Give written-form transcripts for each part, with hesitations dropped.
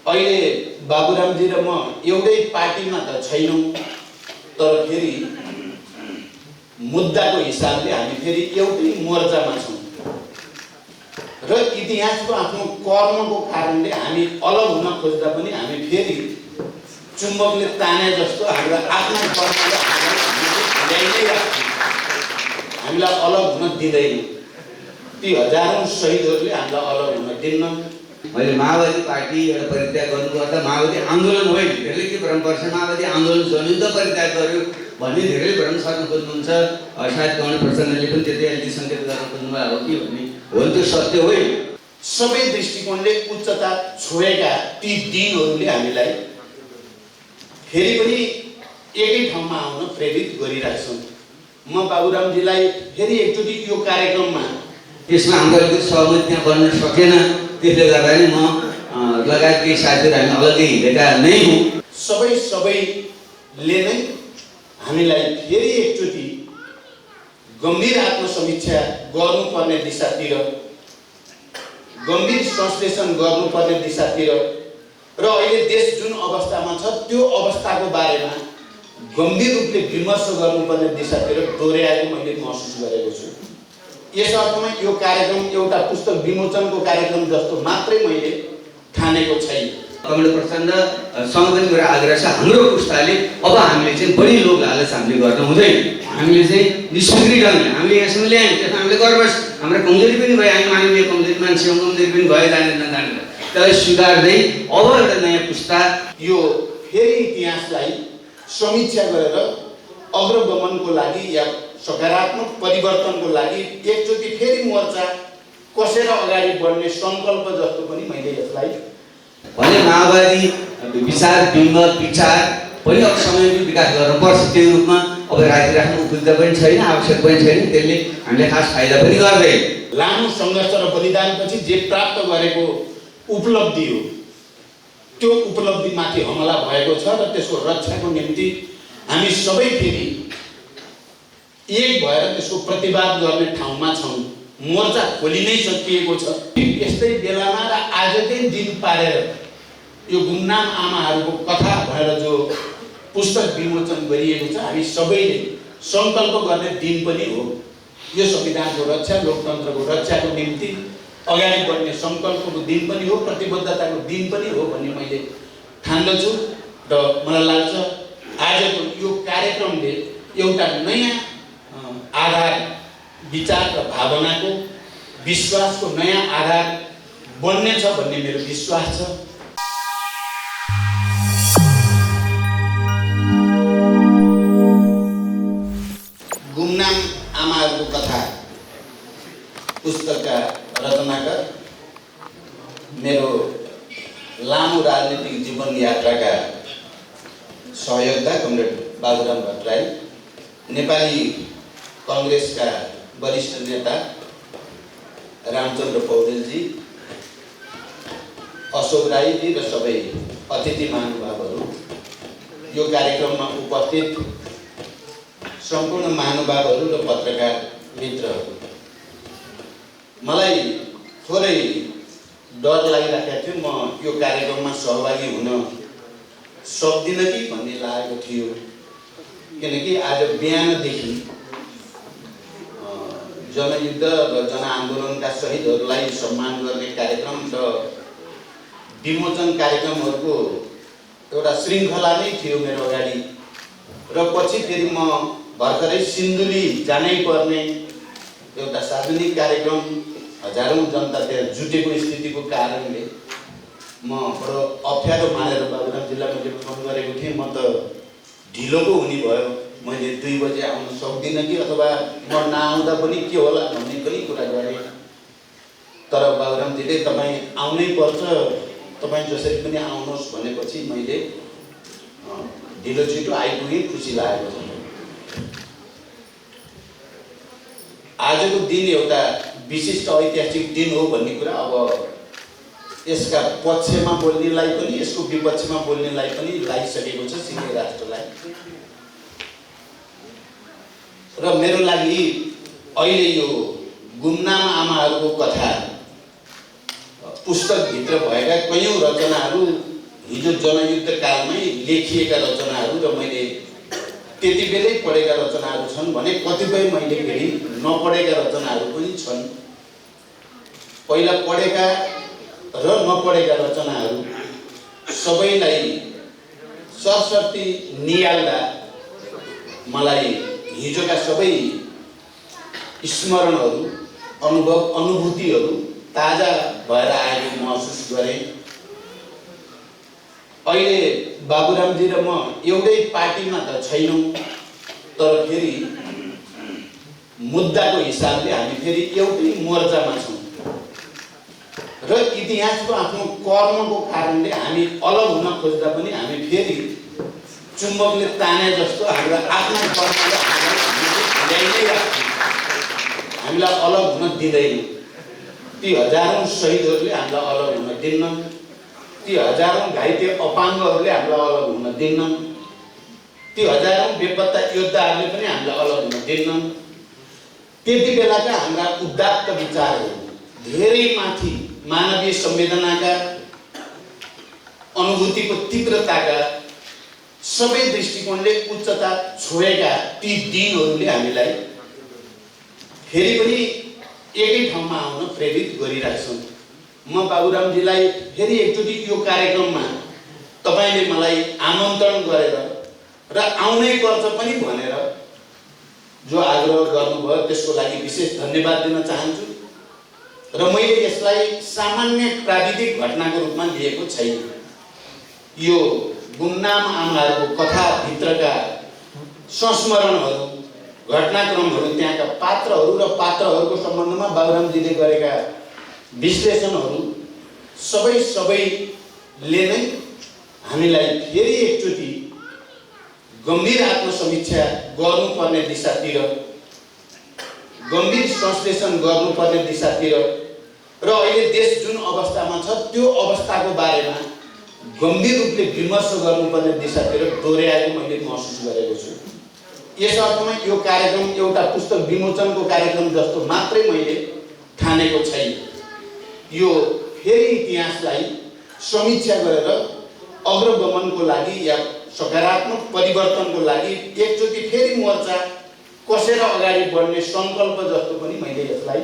अहिले बाबुरामजी र म एउटै पार्टीमा त छैनौँ, तर फेरि मुद्दाको हिसाबले हामी फेरि एउटै मोर्चामा छौँ र इतिहासको आफ्नो कर्मको कारणले हामी अलग हुन खोज्दा पनि हामी फेरि चुम्बकले ताने जस्तो हाम्रो आफ्नो कर्मले हामीलाई अलग हुन दिँदैन। ती हजारौं शहीदहरूले हामीलाई अलग हुन दिन्न। मैले माओवादी पार्टी एउटा परित्याग गर्नुपर्दा माओवादी आन्दोलन होइन, धेरैले के भ्रम पर्छ माओवादी आन्दोलन जनयुद्ध परित्याग गर्यो भन्ने धेरै भ्रम सर्न खोज्नुहुन्छ। सायद कर्ण प्रचण्डले पनि त्यतै अलि सङ्केत गर्न खोज्नुभएको हो कि भन्ने हो, त्यो सत्य होइन। सबै दृष्टिकोणले उच्चता छोएका ती दिनहरूले हामीलाई फेरि पनि एकै ठाउँमा आउन प्रेरित गरिरहेछन्। म बाबुरामजीलाई फेरि एकचोटि यो कार्यक्रममा त्यसमा हाम्रो अलिकति सहमति त्यहाँ बन्न सकेन, त्यसले गर्दा नि म लगायत केही साथीहरू हामी अलग्गै हिँडेका नै हौँ। सबैले नै हामीलाई फेरि एकचोटि गम्भीर आत्मसमीक्षा गर्नुपर्ने दिशातिर, गम्भीर संश्लेषण गर्नुपर्ने दिशातिर र अहिले देश जुन अवस्थामा छ त्यो अवस्थाको बारेमा गम्भीर रूपले विमर्श गर्नुपर्ने दिशातिर डोर्याएको मैले महसुस गरेको छु। यस अर्थमा यो कार्यक्रम एउटा पुस्तक विमोचनको कार्यक्रम जस्तो मात्रै मैले ठानेको छैन। कमल प्रचण्डसँग पनि मेरो आग्रह छ, हाम्रो पुस्ताले अब हामीले चाहिँ बढी लोभ लालच हामीले गर्न हुँदैन। हामीले चाहिँ निष्क्रिय ढङ्गले हामीले यहाँसम्म ल्यायौँ, त्यसमा हामीले गर्व छ। हाम्रो कमजोरी पनि भयो, हामी मानवीय कमजोरी मान्छेको कमजोरी पनि भयो, जानेर नजानेर त्यसलाई सुधार्दै अब एउटा नयाँ पुस्ता यो फेरि इतिहासलाई समीक्षा गरेर अग्रगमनको लागि या सकारात्मक परिवर्तनको लागि एकचोटि फेरि मोर्चा कसेर अगाडि बढ्ने सङ्कल्प जस्तो पनि मैले यसलाई भने माओवादी विचार विचार पनि अब समयमै विकास गर्नुपर्छ। त्यो रूपमा अब राखिराख्नु उपयुक्त पनि छैन, आवश्यक पनि छैन, त्यसले हामीले खास फाइदा पनि गर्दैन। लामो सङ्घर्ष र बलिदानपछि जे प्राप्त गरेको उपलब्धि हो त्यो उपलब्धिमाथि हमला भएको छ र त्यसको रक्षाको निम्ति हामी सबै फेरि एक भएर त्यसको प्रतिवाद गर्ने ठाउँमा छौँ। मोर्चा खोलि नै सकिएको छ। यस्तै बेलामा र आजकै दिन पारेर यो गुमनाम आमाहरूको कथा भएर जो पुस्तक विमोचन गरिएको छ, हामी सबैले सङ्कल्प गर्ने दिन पनि हो। यो संविधानको रक्षा, लोकतन्त्रको रक्षाको निम्ति अगाडि बढ्ने सङ्कल्पको दिन पनि हो, प्रतिबद्धताको दिन पनि हो भन्ने मैले ठान्दछु र मलाई लाग्छ आजको यो कार्यक्रमले एउटा नयाँ आधार, विचार र भावनाको, विश्वासको नयाँ आधार बन्नेछ भन्ने मेरो विश्वास छ। गुमनाम आमाहरूको कथा पुस्तकका रचनाकार, मेरो लामो राजनीतिक जीवन यात्राका सहयोगता कमरेड बाबुराम भट्टराई, नेपाली कांग्रेसका वरिष्ठ नेता रामचन्द्र पौडेलजी, अशोक राईजी र सबै अतिथि महानुभावहरू, यो कार्यक्रममा उपस्थित सम्पूर्ण महानुभावहरू र पत्रकार मित्रहरू, मलाई थोरै डर लागिरहेको थियो। म यो कार्यक्रममा सहभागी हुन सक्दिनँ कि भन्ने लागेको थियो, किनकि आज बिहानदेखि जनयुद्ध र जनआन्दोलनका शहीदहरूलाई सम्मान गर्ने कार्यक्रम र विमोचन कार्यक्रमहरूको एउटा श्रृङ्खला नै थियो मेरो अगाडि र पछि फेरि म भर्खरै सिन्धुली जानै पर्ने एउटा सार्वजनिक कार्यक्रम, हजारौं जनता त्यहाँ जुटेको स्थितिको कारणले म बडो अप्ठ्यारो मानेर बाबुरामजीलाई मैले फोन गरेको थिएँ। म त ढिलो पो हुने भयो, मैले 2 बजे आउन सक्दिनँ कि अथवा म नआउँदा पनि के होला भन्ने पनि कुरा गरेँ। तर बाबुरामजीले तपाईँ आउनै पर्छ, तपाईँ जसरी पनि आउनुहोस् भनेपछि मैले ढिलो छिटो आइपुगेँ, खुसी लागेको छ। आजको दिन एउटा विशिष्ट ऐतिहासिक दिन हो भन्ने कुरा अब यसका पक्षमा बोल्नेलाई पनि यसको विपक्षमा बोल्नेलाई पनि लागिसकेको छ सिङ्गै राष्ट्रलाई। र मेरो लागि अहिले यो गुमनाम आमाहरूको कथा पुस्तकभित्र भएका कयौं रचनाहरू हिजो जनयुद्ध कालमै लेखिएका रचनाहरू र मैले त्यति बेलै पढेका रचनाहरू छन् भने कतिपय मैले फेरि नपढेका रचनाहरू पनि छन्। पहिला पढेका र नपढेका रचनाहरू सबैलाई सरसर्ती नियाल्दा मलाई हिजोका सबै स्मरणहरू अनुभूतिहरू ताजा भएर आएको महसुस गरेँ। अहिले बाबुरामजी र म एउटै पार्टीमा त छैनौँ, तर फेरि मुद्दाको हिसाबले हामी फेरि एउटै मोर्चामा छौँ र इतिहासको आफ्नो कर्मको कारणले हामी अलग हुन खोज्दा पनि हामी फेरि चुम्बकले ताने जस्तो हाम्रो आफ्नो कर्मले हामीलाई अलग हुन दिँदैन। ती हजारौं शहीदहरूले हामीलाई अलग हुन दिन्नन्, ती हजारौं घाइते अपाङ्गहरूले हामीलाई अलग हुन दिन्नन्, ती हजारौं बेपत्ता योद्धाहरूले पनि हामीलाई अलग हुन दिन्नन्। त्यति बेलाका हाम्रा उदात्त विचारहरू धेरै माथि मानवीय संवेदनाका अनुभूतिको तीव्रताका सबै दृष्टिकोणले उच्चता छोएका ती दिनहरूले हामीलाई फेरि पनि एकै ठाउँमा आउन प्रेरित गरिरहेछन्। म बाबुरामजीलाई फेरि एकचोटि यो कार्यक्रममा तपाईले मलाई आमन्त्रण गरेर र आउनै पर्छ पनि भनेर जो आग्रह गर्नुभयो त्यसको लागि विशेष धन्यवाद दिन चाहन्छु। र मैले यसलाई सामान्य प्राविधिक घटनाको रूपमा लिएको छैन। यो गुमनाम आमाहरूको कथाभित्रका संस्मरणहरू, घटनाक्रमहरू, त्यहाँका पात्रहरू र पात्रहरूको सम्बन्धमा बाबुरामजीले गरेका विश्लेषणहरू सबैले नै हामीलाई फेरि एकचोटि गम्भीर आत्मसमीक्षा गर्नुपर्ने दिशातिर, गम्भीर संश्लेषण गर्नुपर्ने दिशातिर र अहिले देश जुन अवस्थामा छ त्यो अवस्थाको बारेमा गम्भीर रूपले विमर्श गर्नुपर्ने दिशातिर डोर्याएको मैले महसुस गरेको छु। यस अर्थमा यो कार्यक्रम एउटा पुस्तक विमोचनको कार्यक्रम जस्तो मात्रै मैले ठानेको छैन। यो फेरि इतिहासलाई समीक्षा गरेर अग्रगमनको लागि या सकारात्मक परिवर्तनको लागि एकचोटि फेरि मोर्चा कसेर अगाडि बढ्ने सङ्कल्प जस्तो पनि मैले यसलाई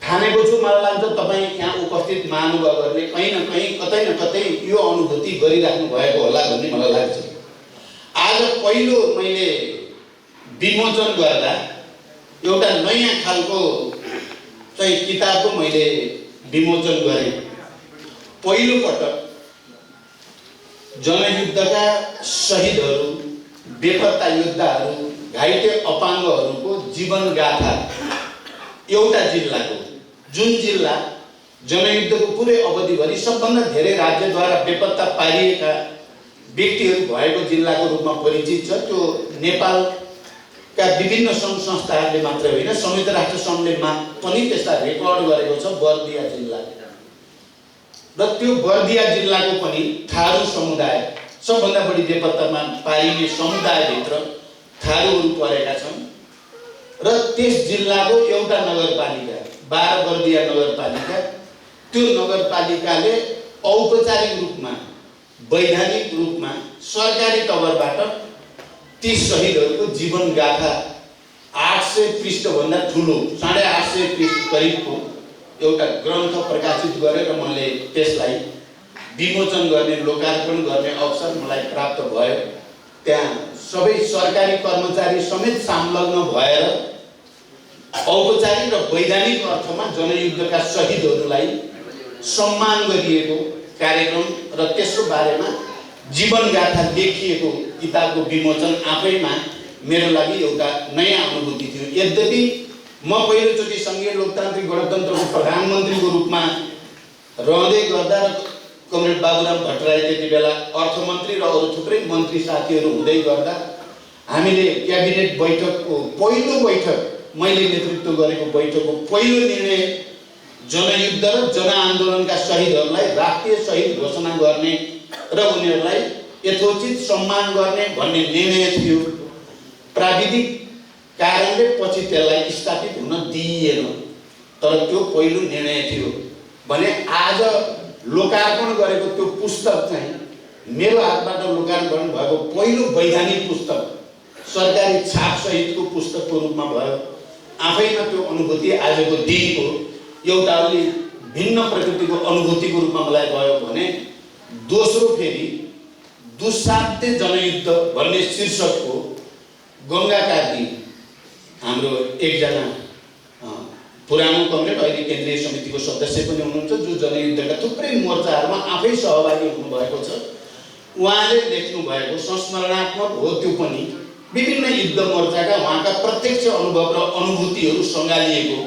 ठानेको छु। मलाई लाग्छ तपाईँ यहाँ उपस्थित महानुभावहरूले कहीँ न कहीँ कतै न कतै यो अनुभूति गरिराख्नु भएको होला भन्ने मलाई लाग्छ। आज पहिलो मैले विमोचन गर्दा एउटा नयाँ खालको चाहिँ किताबको मैले विमोचन गरेँ। पहिलो पटक जनयुद्धका शहीदहरू, बेपत्ता योद्धाहरू, घाइते अपाङ्गहरूको जीवन गाथा एउटा जिल्लाको, जुन जिल्ला जनयुद्धको पुरै अवधिभरि सबभन्दा धेरै राज्यद्वारा बेपत्ता पारिएका व्यक्तिहरू भएको जिल्लाको रूपमा परिचित छ। त्यो नेपालका विभिन्न सङ्घ संस्थाहरूले मात्र होइन, संयुक्त राष्ट्र सङ्घले पनि त्यसलाई रेकर्ड गरेको छ, बर्दिया जिल्ला। र त्यो बर्दिया जिल्लाको पनि थारू समुदाय, सबभन्दा बढी बेपत्तामा पारिने समुदायभित्र थारूहरू परेका छन्। र त्यस जिल्लाको एउटा नगरपालिका 12 बर्दिया नगरपालिका, त्यो नगरपालिकाले औपचारिक रूपमा, वैधानिक रूपमा सरकारी तवरबाट ती शहीदहरूको जीवन गाथा 800 पृष्ठभन्दा ठुलो, 850 पृष्ठ करिबको एउटा ग्रन्थ प्रकाशित गरेर मैले त्यसलाई विमोचन गर्ने, लोकार्पण गर्ने अवसर मलाई प्राप्त भयो। त्यहाँ सबै सरकारी कर्मचारी समेत संलग्न भएर औपचारिक र वैधानिक अर्थमा जनयुद्धका शहीदहरूलाई सम्मान गरिएको कार्यक्रम र त्यसको बारेमा जीवनगाथा लेखिएको किताबको विमोचन आफैमा मेरो लागि एउटा नयाँ अनुभूति थियो। यद्यपि म पहिलोचोटि सङ्घीय लोकतान्त्रिक गणतन्त्रको प्रधानमन्त्रीको रूपमा रहँदै गर्दा र कमरेड बाबुराम भट्टराई त्यति बेला अर्थमन्त्री र अरू थुप्रै मन्त्री साथीहरू हुँदै गर्दा हामीले क्याबिनेट बैठकको पहिलो बैठक, मैले नेतृत्व गरेको बैठकको पहिलो निर्णय जनयुद्ध र जनआन्दोलनका शहीदहरूलाई राष्ट्रिय शहीद घोषणा गर्ने र उनीहरूलाई यथोचित सम्मान गर्ने भन्ने निर्णय थियो। प्राविधिक कारणले पछि त्यसलाई स्थापित हुन दिइएन, तर त्यो पहिलो निर्णय थियो। भने आज लोकार्पण गरेको त्यो पुस्तक चाहिँ मेरो हातबाट लोकार्पण भएको पहिलो वैधानिक पुस्तक सरकारी छाप सहितको पुस्तकको रूपमा भयो। आफैमा त्यो अनुभूति आजको दिनको एउटा अलि भिन्न प्रकृतिको अनुभूतिको रूपमा मलाई भयो भने दोस्रो फेरि दुस्साध्य जनयुद्ध भन्ने शीर्षकको गङ्गा कार्की हाम्रो एकजना पुरानो कमरेड अहिले केन्द्रीय समितिको सदस्य पनि हुनुहुन्छ, जो जनयुद्धका थुप्रै मोर्चाहरूमा आफै सहभागी हुनुभएको छ। उहाँले लेख्नु भएको संस्मरणात्मक हो, त्यो पनि विभिन्न युद्ध मोर्चाका उहाँका प्रत्यक्ष अनुभव र अनुभूतिहरू सँगालिएको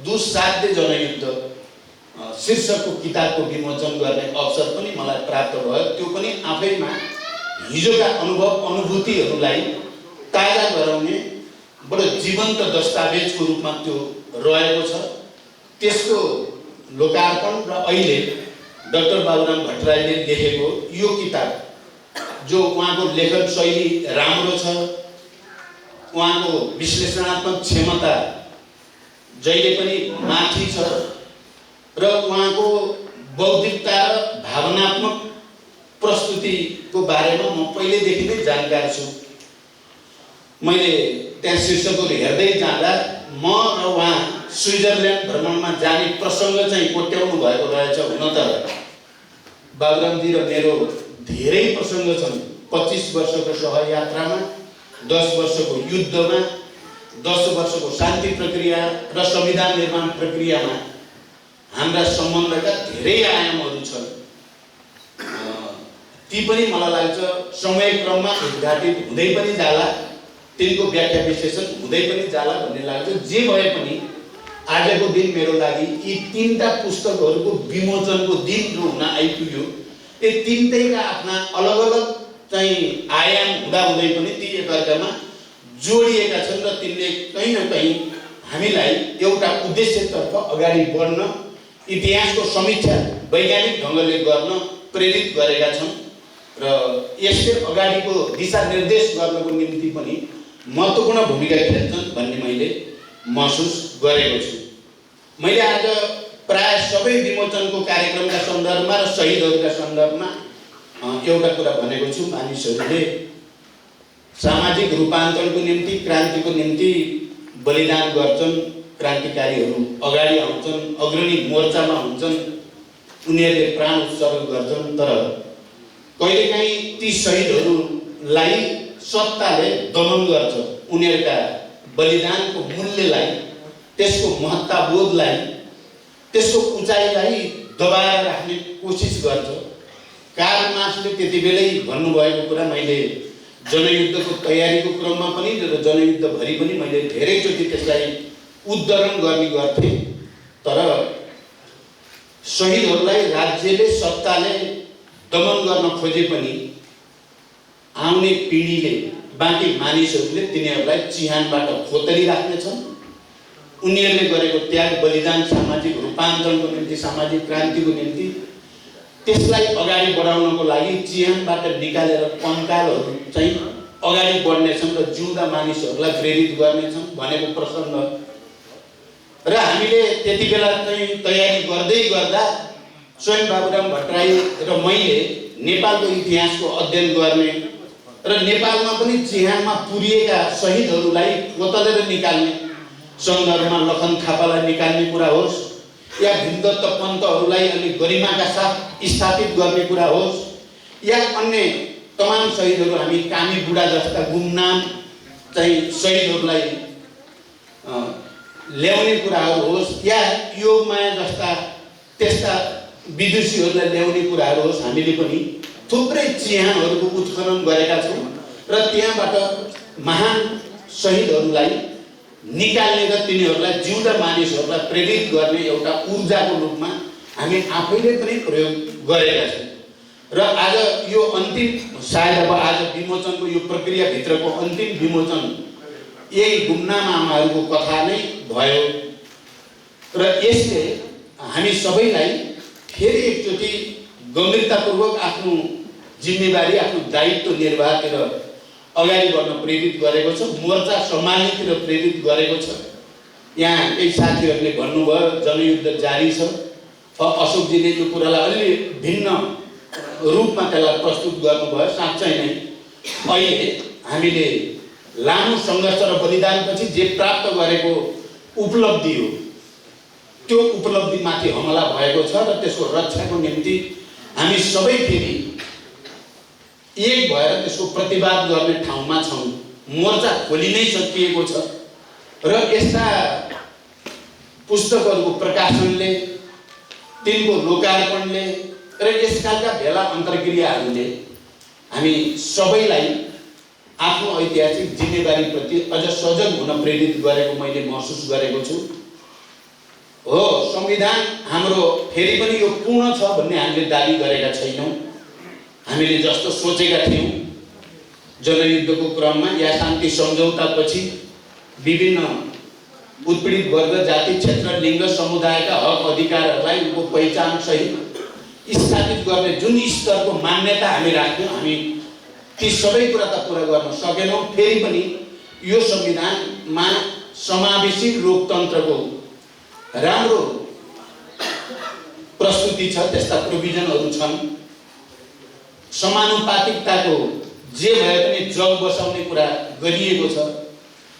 दुस्साध्य जनयुद्ध शीर्षकको किताबको विमोचन गर्ने अवसर पनि मलाई प्राप्त भयो। त्यो पनि आफैमा हिजोका अनुभव अनुभूतिहरूलाई ताजा गराउने बडो जीवन्त दस्तावेजको रूपमा त्यो रहेको छ। त्यसको लोकार्पण र अहिले डाक्टर बाबुराम भट्टराईले लेखेको यो किताब, जो उहाँको लेखन शैली राम्रो छ, उहाँको विश्लेषणात्मक क्षमता जहिले पनि माथि छ र उहाँको बौद्धिकता र भावनात्मक प्रस्तुतिको बारेमा म पहिलेदेखि नै जानकार छु। मैले त्यहाँ शीर्षकहरू हेर्दै जाँदा म र उहाँ स्विजरल्यान्ड भ्रमणमा जाने प्रसङ्ग चाहिँ कोट्याउनु भएको रहेछ। हुन त बाबुरामजी र मेरो धेरै प्रसङ्ग छन्। 25 वर्षको सहयात्रामा, 10 वर्षको युद्धमा, 10 वर्षको शान्ति प्रक्रिया र संविधान निर्माण प्रक्रियामा हाम्रा सम्बन्धका धेरै आयामहरू छन्। ती पनि मलाई लाग्छ समयक्रममा उद्घाटित हुँदै पनि जाला, तिनको व्याख्या विश्लेषण हुँदै पनि जाला भन्ने लाग्छ। जे भए पनि आजको दिन मेरो लागि यी तीनटा पुस्तकहरूको विमोचनको दिन जो हुन आइपुग्यो, यी तीनटैका आफ्ना अलग अलग चाहिँ आयाम हुँदाहुँदै पनि ती एकअर्कामा जोडिएका छन् र तिनले कहीँ न कहीँ हामीलाई एउटा उद्देश्यतर्फ अगाडि बढ्न, इतिहासको समीक्षा वैज्ञानिक ढङ्गले गर्न प्रेरित गरेका छन् र यसले अगाडिको दिशानिर्देश गर्नको निम्ति पनि महत्त्वपूर्ण भूमिका खेल्छन् भन्ने मैले महसुस गरेको छु। मैले आज प्राय सबै विमोचनको कार्यक्रमका सन्दर्भमा र शहीदहरूका सन्दर्भमा एउटा कुरा भनेको छु। मानिसहरूले सामाजिक रूपान्तरणको निम्ति, क्रान्तिको निम्ति बलिदान गर्छन्, क्रान्तिकारीहरू अगाडि आउँछन्, अग्रणी मोर्चामा हुन्छन्, उनीहरूले प्राण उत्सर्ग गर्छन्। तर कहिलेकाहीँ ती शहीदहरूलाई सत्ताले दमन गर्छ, उनीहरूका बलिदानको मूल्यलाई, त्यसको महत्ताबोधलाई, त्यसको उचाइलाई दबाएर राख्ने कोसिस गर्छ। कार्ल मार्क्सले त्यति बेलै भन्नुभएको कुरा मैले जनयुद्धको तयारीको क्रममा पनि र जनयुद्धभरि पनि मैले धेरैचोटि त्यसलाई उद्धरण गर्ने गर्थेँ। तर शहीदहरूलाई राज्यले, सत्ताले दमन गर्न खोजे पनि आउने पिँढीले, बाँकी मानिसहरूले तिनीहरूलाई चिहानबाट खोतली राख्नेछन्। उनीहरूले गरेको त्याग, बलिदान सामाजिक रूपान्तरणको निम्ति, सामाजिक क्रान्तिको निम्ति, त्यसलाई अगाडि बढाउनको लागि चिहानबाट निकालेर कङ्कालहरू चाहिँ अगाडि बढ्नेछन् र जिउँदा मानिसहरूलाई प्रेरित गर्नेछन् भनेको प्रसङ्ग र हामीले त्यति बेला चाहिँ तयारी गर्दै गर्दा स्वयं बाबुराम भट्टराई र मैले नेपालको इतिहासको अध्ययन गर्ने र नेपालमा पनि चिहानमा पुरिएका शहीदहरूलाई खोतलेर निकाल्ने सन्दर्भमा लखन थापालाई निकाल्ने कुरा होस् या भीमदत्त पन्तहरूलाई अनि गरिमाका साथ स्थापित गर्ने कुरा होस् या अन्य तमाम शहीदहरू, हामी कामी बुढा जस्ता गुमनाम चाहिँ शहीदहरूलाई ल्याउने कुराहरू होस् या योगमाया जस्ता त्यस्ता विदुषीहरूलाई ल्याउने कुराहरू होस्, हामीले पनि थुप्रै चिहानहरूको उत्खनन गरेका छौँ र त्यहाँबाट महान शहीदहरूलाई निकाल्ने र तिनीहरूलाई जिउँदा मानिसहरूलाई प्रेरित गर्ने एउटा ऊर्जाको रूपमा हामी आफैले पनि प्रयोग गरेका छौँ। र आज यो अन्तिम, सायद अब आज विमोचनको यो प्रक्रियाभित्रको अन्तिम विमोचन यही गुमनाम आमाहरूको कथा नै भयो र यसले हामी सबैलाई फेरि एकचोटि गम्भीरतापूर्वक आफ्नो जिम्मेवारी, आफ्नो दायित्व निर्वाहतिर अगाडि बढ्न प्रेरित गरेको छ, मोर्चा सम्हाल्नेतिर प्रेरित गरेको छ। यहाँ केही साथीहरूले भन्नुभयो जनयुद्ध जारी छ, अशोकजीले यो कुरालाई अलि भिन्न रूपमा त्यसलाई प्रस्तुत गर्नुभयो। साँच्चै नै अहिले हामीले लामो सङ्घर्ष र बलिदानपछि जे प्राप्त गरेको उपलब्धि हो त्यो उपलब्धिमाथि हमला भएको छ र त्यसको रक्षाको निम्ति हामी सबै फेरि एक भएर त्यसको प्रतिवाद गर्ने ठाउँमा छौँ। मोर्चा खोलि नै सकिएको छ र यस्ता पुस्तकहरूको प्रकाशनले, तिनको लोकार्पणले र यसकालका भेला अन्तर्क्रियाहरूले हामी सबैलाई आफ्नो ऐतिहासिक जिम्मेवारीप्रति अझ सजग हुन प्रेरित गरेको मैले महसुस गरेको छु। हो, संविधान हाम्रो फेरि पनि यो पूर्ण छ भन्ने हामीले दाबी गरेका छैनौँ। हामीले जस्तो सोचेका थियौँ जनयुद्धको क्रममा या शान्ति सम्झौतापछि विभिन्न उत्पीडित वर्ग, जाति, क्षेत्र, लिङ्ग, समुदायका हक अधिकारहरूलाई उनको पहिचान सहित स्थापित गर्ने जुन स्तरको मान्यता हामी राख्यौँ, हामी ती सबै कुरा त पुरा गर्न सकेनौँ। फेरि पनि यो संविधानमा समावेशी लोकतन्त्रको राम्रो प्रस्तुति छ, त्यस्ता प्रोभिजनहरू छन्। समानुपातिकताको जे भए पनि जग बसाउने कुरा गरिएको छ।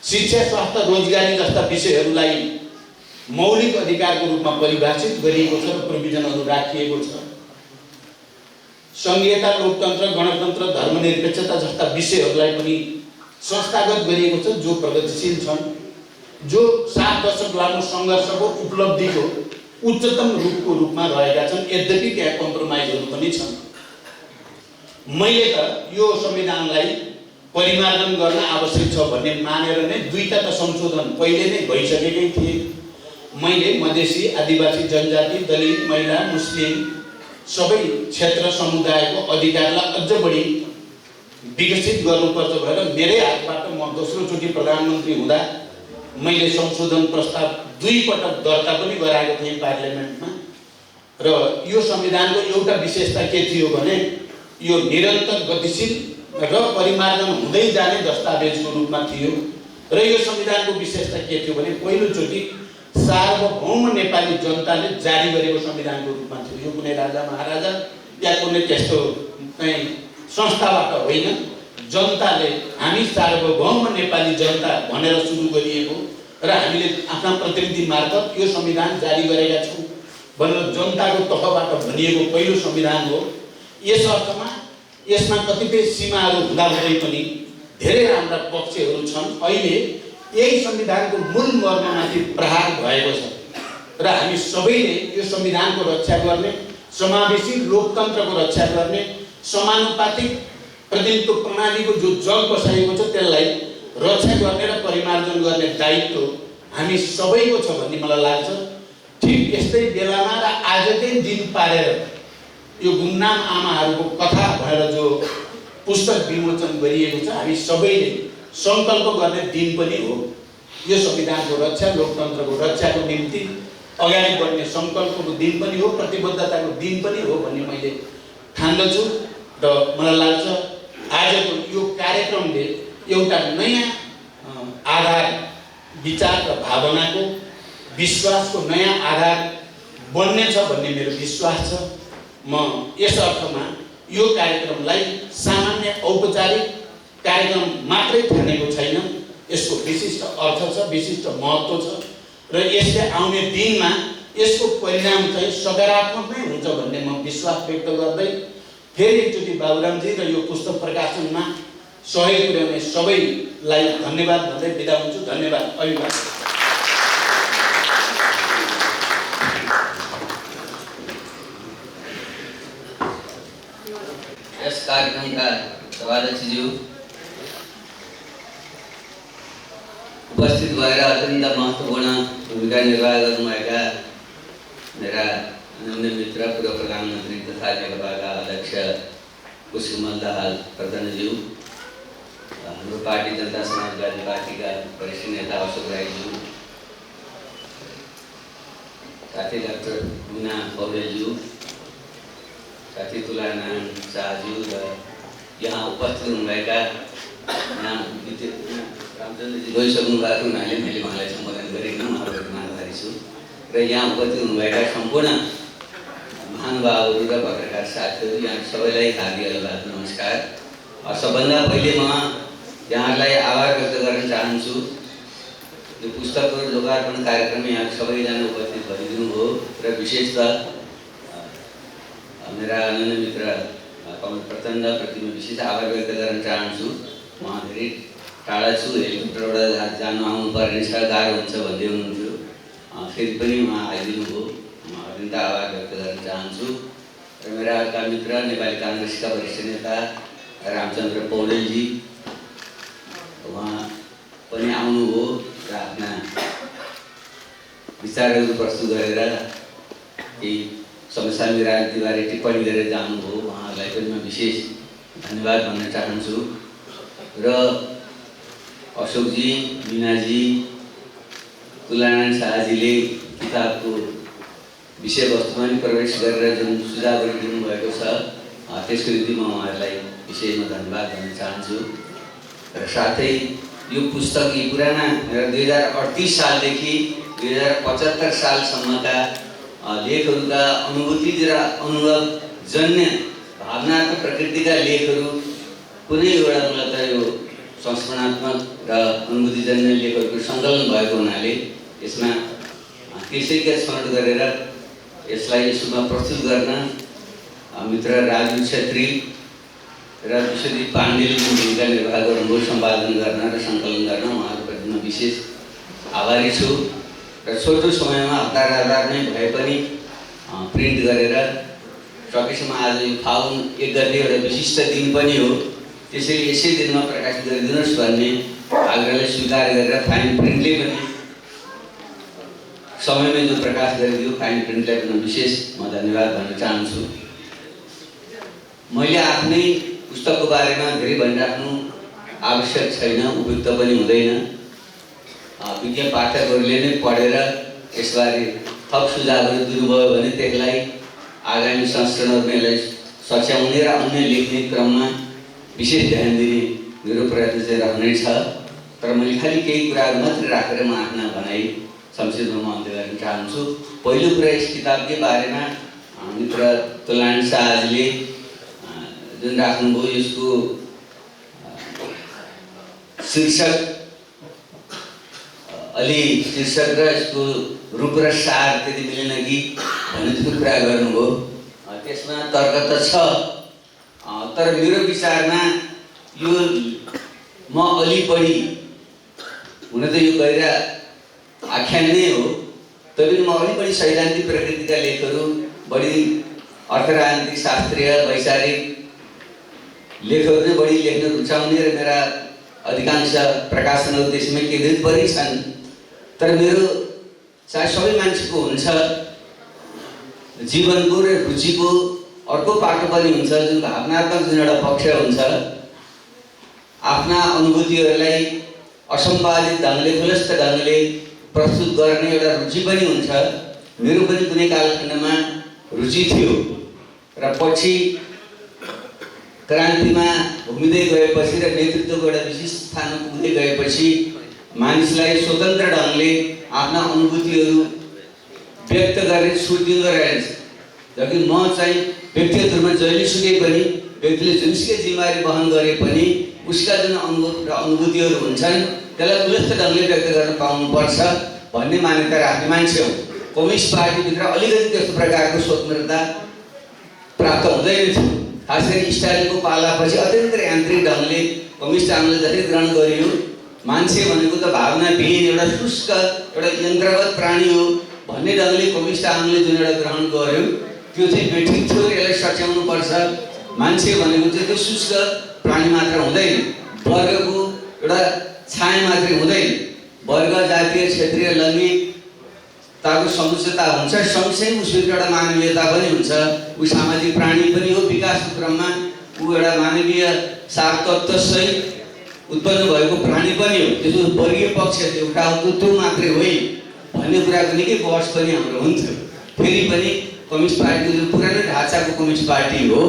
शिक्षा, स्वास्थ्य, रोजगारी जस्ता विषयहरूलाई मौलिक अधिकारको रूपमा परिभाषित गरिएको छ र प्रोभिजनहरू राखिएको छ। संघीयता, लोकतन्त्र, गणतन्त्र, धर्मनिरपेक्षता जस्ता विषयहरूलाई पनि संस्थागत गरिएको छ जो प्रगतिशील छन्, जो 7 दशक लामो सङ्घर्षको उपलब्धिको उच्चतम रूपमा रहेका छन्। यद्यपि त्यहाँ कम्प्रोमाइजहरू पनि छन्। मैले त यो संविधानलाई परिमार्जन गर्न आवश्यक छ भन्ने मानेर नै दुईटा त संशोधन पहिले नै भइसकेकै थिए। मैले मधेसी, आदिवासी जनजाति, दलित, महिला, मुस्लिम सबै क्षेत्र समुदायको अधिकारलाई अझ बढी विकसित गर्नुपर्छ भनेर मेरै हातबाट म दोस्रोचोटि प्रधानमन्त्री हुँदा मैले संशोधन प्रस्ताव 2 पटक दर्ता पनि गराएको थिएँ पार्लियामेन्टमा। र यो संविधानको एउटा विशेषता के थियो भने यो निरन्तर गतिशील र परिमार्जन हुँदै जाने दस्तावेजको रूपमा थियो। र यो संविधानको विशेषता के थियो भने पहिलोचोटि सार्वभौम नेपाली जनताले जारी गरेको संविधानको रूपमा थियो। यो कुनै राजा महाराजा या कुनै त्यस्तो चाहिँ संस्थाबाट होइन, जनताले हामी सार्वभौम नेपाली जनता भनेर सुरु गरिएको र हामीले आफ्ना प्रतिनिधि मार्फत यो संविधान जारी गरेका छौँ भनेर जनताको तहबाट भनिएको पहिलो संविधान हो। यस अर्थमा यसमा कतिपय सीमाहरू हुँदाहुँदै पनि धेरै राम्रा पक्षहरू छन्। अहिले यही संविधानको मूल मर्ममाथि प्रहार भएको छ र हामी सबैले यो संविधानको रक्षा गर्ने, समावेशी लोकतन्त्रको रक्षा गर्ने, समानुपातिक प्रतिनिधित्व प्रणालीको जो जग बसाएको छ त्यसलाई रक्षा गर्ने र परिमार्जन गर्ने दायित्व हामी सबैको छ भन्ने मलाई लाग्छ। ठिक यस्तै बेलामा र आजकै दिन पारेर यो गुमनाम आमाहरूको कथा भनेर जो पुस्तक विमोचन गरिएको छ, हामी सबैले सङ्कल्प गर्ने दिन पनि हो। यो संविधानको रक्षा, लोकतन्त्रको रक्षाको निम्ति अगाडि बढ्ने सङ्कल्पको दिन पनि हो, प्रतिबद्धताको दिन पनि हो भन्ने मैले ठान्दछु। र मलाई लाग्छ आजको यो कार्यक्रमले एउटा नयाँ आधार, विचार र भावनाको, विश्वासको नयाँ आधार बन्नेछ भन्ने मेरो विश्वास छ। म यस अर्थमा यो कार्यक्रमलाई सामान्य औपचारिक कार्यक्रम मात्रै ठानेको छैन। यसको विशिष्ट अर्थ छ, विशिष्ट महत्त्व छ र यसले आउने दिनमा यसको परिणाम चाहिँ सकारात्मक नै हुन्छ भन्ने म विश्वास व्यक्त गर्दै फेरि एकचोटि बाबुरामजी र यो पुस्तक प्रकाशनमा सहयोग पुर्याउने सबैलाई धन्यवाद भन्दै बिदा हुन्छु। धन्यवाद। अभिवादन। यस कार्यक्रमका सभाध्यक्षज्यू, उपस्थित भएर अत्यन्त महत्त्वपूर्ण भूमिका निर्वाह गर्नुभएका मेरा अन्य मित्र पूर्व प्रधानमन्त्री तथा नेकपाका अध्यक्ष पुष्पकमल दाहाल प्रधानज्यू, हाम्रो पार्टी जनता समाजवादी पार्टीका वरिष्ठ नेता अशोक राईज्यू, साथी डाक्टर मुना पौडेलज्यू, साथी तुलानारायण शाहज्यू र यहाँ उपस्थित हुनुभएका रामचन्द्रजी गइसक्नु भएको हुनाले मैले उहाँलाई सम्बोधन गरिकन उहाँहरूको माग गरेछु र यहाँ उपस्थित हुनुभएका सम्पूर्ण महानुभावहरू र पत्रकार साथीहरू यहाँ सबैलाई हार्दिक नमस्कार। सबभन्दा पहिले म यहाँहरूलाई आभार व्यक्त गर्न चाहन्छु। यो पुस्तकको लोकार्पण कार्यक्रम यहाँ सबैजना उपस्थित भइदिनु भयो र विशेषतः मेरा अनन्य मित्र कमल प्रचण्डप्रति म विशेष आभार व्यक्त गर्न चाहन्छु। म धेरै टाढा छु, हेलिकप्टरबाट जानु आउनु पर्ने छ, गाह्रो हुन्छ भन्दै हुनुहुन्थ्यो, फेरि पनि उहाँ आइदिनु भयो। म अत्यन्त आभार व्यक्त गर्न चाहन्छु। र मेरा अर्का मित्र नेपाली काङ्ग्रेसका वरिष्ठ नेता रामचन्द्र पौडेलजी, उहाँ पनि आउनुभयो र आफ्ना विचारहरू प्रस्तुत गरेर केही समसामयिक राजनीतिबारे टिप्पणी गरेर जानुभयो। उहाँहरूलाई पनि म विशेष धन्यवाद भन्न चाहन्छु। र अशोकजी, मीनाजी, तुलानारायण शाहजीले किताबको विषयवस्तुमा पनि प्रवेश गरेर जुन सुझावहरू दिनुभएको छ त्यसको निम्ति म उहाँहरूलाई विशेषमा धन्यवाद भन्न चाहन्छु। र साथै यो पुस्तक यी पुराना 2038 सालदेखि 2075 सालसम्मका लेखहरूका अनुभूति र अनुभवजन्य भावनात्मक प्रकृतिका लेखहरू कुनै एउटा मूलतः यो संस्मरणात्मक र अनुभूतिजन्य लेखहरूको सङ्कलन भएको हुनाले यसमा त्यसैका स्मरण गरेर यसलाई यसमा प्रस्तुत गर्न मित्र राजु छेत्री र विश्वजीत पाण्डेले जुन भूमिका निर्वाह गर्नुभयो सम्पादन गर्न र सङ्कलन गर्न उहाँहरूप्रति म विशेष आभारी छु। र छोटो समयमा हतार नै भए पनि प्रिन्ट गरेर सकेसम्म आज यो फागुन 1 गते एउटा विशिष्ट दिन पनि हो, त्यसैले यसै दिनमा प्रकाशित गरिदिनुहोस् भन्ने आग्रहलाई स्वीकार गरेर फाइन प्रिन्टले पनि समयमै जो प्रकाश गरिदियो फाइन प्रिन्टलाई पनि विशेष म धन्यवाद भन्न चाहन्छु। मैले आफ्नै पुस्तकको बारेमा धेरै भनिराख्नु आवश्यक छैन, उपयुक्त पनि हुँदैन। विज्ञ पाठकहरूले नै पढेर यसबारे थप सुझावहरू दिनुभयो भने त्यसलाई आगामी संस्करणहरूमा यसलाई सच्याउने र अन्य लेख्ने क्रममा विशेष ध्यान दिने मेरो प्रयत्न चाहिँ रहनेछ। तर मैले खालि केही कुराहरू मात्रै राखेर म आफ्ना भनाइ संक्षेपमा म अन्त्य गर्न चाहन्छु। पहिलो कुरा यस किताबकै बारेमा मित्र तुलानारायण शाहजीले जुन राख्नुभयो, यसको शीर्षक अलि शीर्षक र यसको रूप र सार त्यति मिलेन कि भन्ने जुन कुरा गर्नुभयो त्यसमा तर्क त छ, तर मेरो विचारमा यो म अलि बढी हुन त यो गहिरा आख्यान नै हो, तैपनि म अलि बढी सैद्धान्तिक प्रकृतिका लेखहरू, बढी अर्थराजनीतिक शास्त्रीय वैचारिक लेखहरू नै बढी लेख्न रुचाउने र मेरा अधिकांश प्रकाशनहरू त्यसमै केन्द्रित पनि छन्। तर मेरो चाहे सबै मान्छेको हुन्छ जीवनको र रुचिको अर्को पाटो पनि हुन्छ, जुन भावनात्मक जुन एउटा पक्ष हुन्छ। आफ्ना अनुभूतिहरूलाई असम्पादित ढङ्गले खुलस्त ढङ्गले प्रस्तुत गर्ने एउटा रुचि पनि हुन्छ। मेरो पनि कुनै कालखण्डमा रुचि थियो र पछि क्रान्तिमा घुमिँदै गएपछि र नेतृत्वको एउटा विशिष्ट स्थानमा पुग्दै गएपछि मानिसलाई स्वतन्त्र ढङ्गले आफ्ना अनुभूतिहरू व्यक्त गर्ने छुट दिँदो रहेछ। जबकि म चाहिँ व्यक्तिगत रूपमा जहिलेसुकै पनि व्यक्तिले जुनसुकै जिम्मेवारी वहन गरे पनि उसका जुन अनुभव र अनुभूतिहरू हुन्छन् त्यसलाई खुलस्त ढङ्गले व्यक्त गर्न पाउनुपर्छ भन्ने मान्यता राख्ने मान्छे हो। कम्युनिस्ट पार्टीभित्र अलिकति त्यस्तो प्रकारको स्वतन्त्रता प्राप्त हुँदैन थियो। खास गरी स्टालिनको पालापछि अत्यन्त यान्त्रिक ढङ्गले कम्युनिस्ट आन्दोलन जसरी ग्रहण गरियो, मान्छे भनेको त भावनाविहीन एउटा शुष्क एउटा यन्त्रवत प्राणी हो भन्ने ढङ्गले कम्युनिस्ट आन्दोलनले जुन एउटा ग्रहण गर्यो त्यो चाहिँ बेठिक थियो, यसलाई सच्याउनुपर्छ। मान्छे भनेको चाहिँ त्यो शुष्क प्राणी मात्र हुँदैन, वर्गको एउटा छाया मात्रै हुँदैन, वर्ग जातीय क्षेत्रीय लैङ्गिकताको समुचितता हुन्छ, सँगसँगै उसको एउटा मानवीयता पनि हुन्छ। ऊ सामाजिक प्राणी पनि हो, विकासको क्रममा ऊ एउटा मानवीय सार तत्त्वसहित उत्पन्न भएको प्राणी पनि हो। त्यसो वर्गीय पक्ष एउटा हो त्यो मात्रै होइन भन्ने कुराको निकै बहस पनि हाम्रो हुन्थ्यो। फेरि पनि कम्युनिस्ट पार्टीको जुन पुरानो ढाँचाको कम्युनिस्ट पार्टी हो,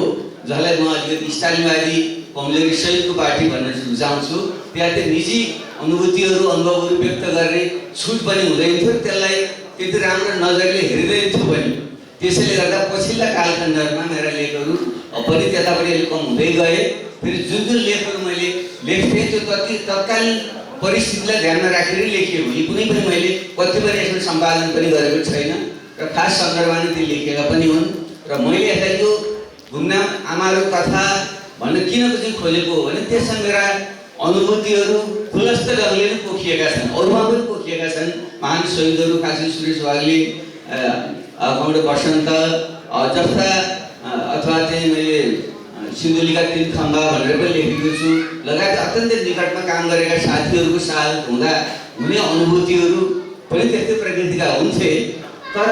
जसलाई म अलिकति स्टालिनवादी कमजोरी सहितको पार्टी भन्न रुचाउँछु, त्यहाँ त्यो निजी अनुभूतिहरू अनुभवहरू व्यक्त गर्ने छुट पनि हुँदैन थियो, त्यसलाई त्यति राम्रो नजरले हेरिँदैन थियो पनि। त्यसैले गर्दा पछिल्ला कालखण्डहरूमा मेरा लेखहरू पनि त्यतापट्टि अलिक कम हुँदै गए। फेरि जुन जुन लेखहरू मैले लेख्थेँ त्यो तत्कालीन परिस्थितिलाई ध्यानमा राखेर लेखिएको, यी कुनै पनि मैले कति पनि यसमा सम्पादन पनि गरेको छैन र खास सन्दर्भमा ती लेखेका पनि हुन्। र मैले यसलाई यो गुमनाम आमाहरू कथा भन्न किन चाहिँ खोजेको हो भने त्यसमा मेरा अनुभूतिहरू खुलस्त ढङ्गले नै पोखिएका छन्, अरूमा पनि पोखिएका छन्। महान शहीदहरू खासै सुरेश वाग्ले, कमरेड बसन्त जस्ता, अथवा चाहिँ मैले सिन्धुलीका 3 खम्बा भनेर पनि लेखेको छु, लगायत अत्यन्तै निकटमा काम गरेका साथीहरूको साथ हुँदा हुने अनुभूतिहरू पनि त्यस्तै प्रकृतिका हुन्थे। तर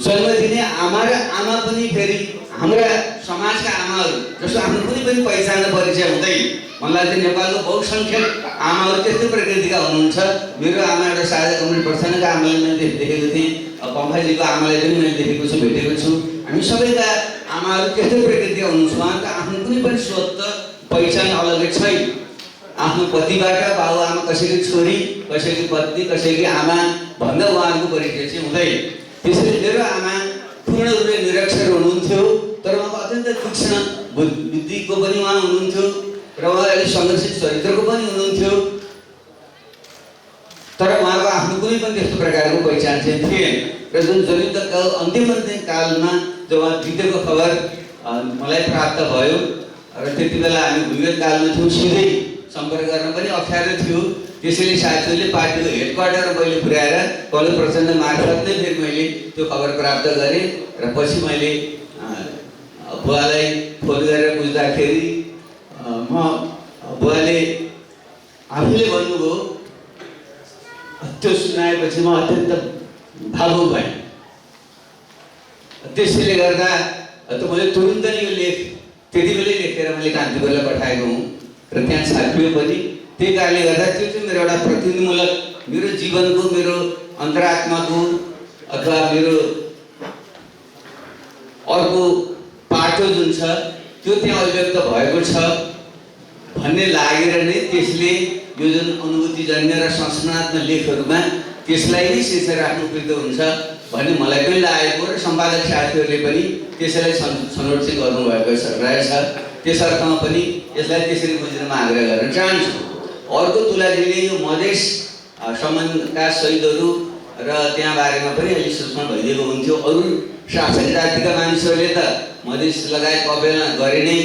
जन्म दिने आमा र आमा पनि फेरि हाम्रा समाजका आमाहरू जस्तो आफ्नो कुनै पनि पहिचान परिचय हुँदैन। मलाई चाहिँ नेपालको बहुसङ्ख्यक आमाहरू त्यस्तै प्रकृतिका हुनुहुन्छ। मेरो आमा एउटा साझा कमरेड प्रसन्नका आमालाई मैले देखेको थिएँ, पम्फाजीको आमालाई पनि मैले देखेको छु, भेटेको छु। हामी सबैका आमाहरू त्यस्तै प्रकृतिका हुनुहुन्छ। उहाँको आफ्नो कुनै पनि स्वत पहिचान अलग्गै छैन। आफ्नो पतिबाट बाबुआमा कसैकी छोरी, कसैकी पत्नी, कसैकी आमा भन्दा उहाँहरूको परिचय चाहिँ हुँदैन। त्यसैले मेरो आमा पूर्ण रूपले निरक्षर हुनुहुन्थ्यो, तर उहाँको अत्यन्त तीक्ष्ण बुद्धिको पनि उहाँ हुनुहुन्थ्यो र उहाँ अलिक सङ्घर्षित चरित्रको पनि हुनुहुन्थ्यो। तर उहाँको आफ्नो कुनै पनि त्यस्तो प्रकारको पहिचान चाहिँ थिएन। र जुन जनयुद्धको अन्तिम कालमा जब उहाँ बितेको खबर मलाई प्राप्त भयो र त्यति बेला हामी भूमिगत कालमा थियौँ, सिधै सम्पर्क गर्न पनि अप्ठ्यारो थियो। त्यसैले साथीहरूले पार्टीको हेडक्वार्टरमा पहिले पुर्याएर कमरेड प्रचण्ड मार्फत नै फेरि मैले त्यो खबर प्राप्त गरेँ। र पछि मैले बुवालाई फोन गरेर बुझ्दाखेरि बुवाले आफूले भन्नुभयो, त्यो सुनाएपछि म अत्यन्त भावुक भएँ। त्यसैले गर्दा त मैले तुरुन्त नै यो लेख त्यति बेलै लेखेर मैले कान्तिपुरलाई पठाएको हुँ र त्यहाँ छापियो पनि। त्यही कारणले गर्दा त्यो चाहिँ मेरो एउटा प्रतिनिधिमूलक, मेरो जीवनको, मेरो अन्तरात्माको अथवा मेरो अर्को पाटो जुन छ त्यो त्यहाँ अभिव्यक्त भएको छ भन्ने लागेर नै त्यसले यो जुन अनुभूतिजन्य र संस्मरणात्मक लेखहरूमा त्यसलाई नै शीर्षक राख्नु उपयुक्त हुन्छ भन्ने मलाई पनि लागेको र सम्पादक साथीहरूले पनि त्यसैलाई छनौट चाहिँ गर्नुभएको रहेछ। त्यस अर्थमा पनि यसलाई त्यसरी बुझ्न म आग्रह गर्न चाहन्छु। अर्को तुलाजीले यो मधेस सम्बन्धका शहीदहरू र त्यहाँ बारेमा पनि अलिक सूचना भइदिएको हुन्थ्यो। अरू शासक जातिका मानिसहरूले त मधेस लगायत अवहेलना गरे नै।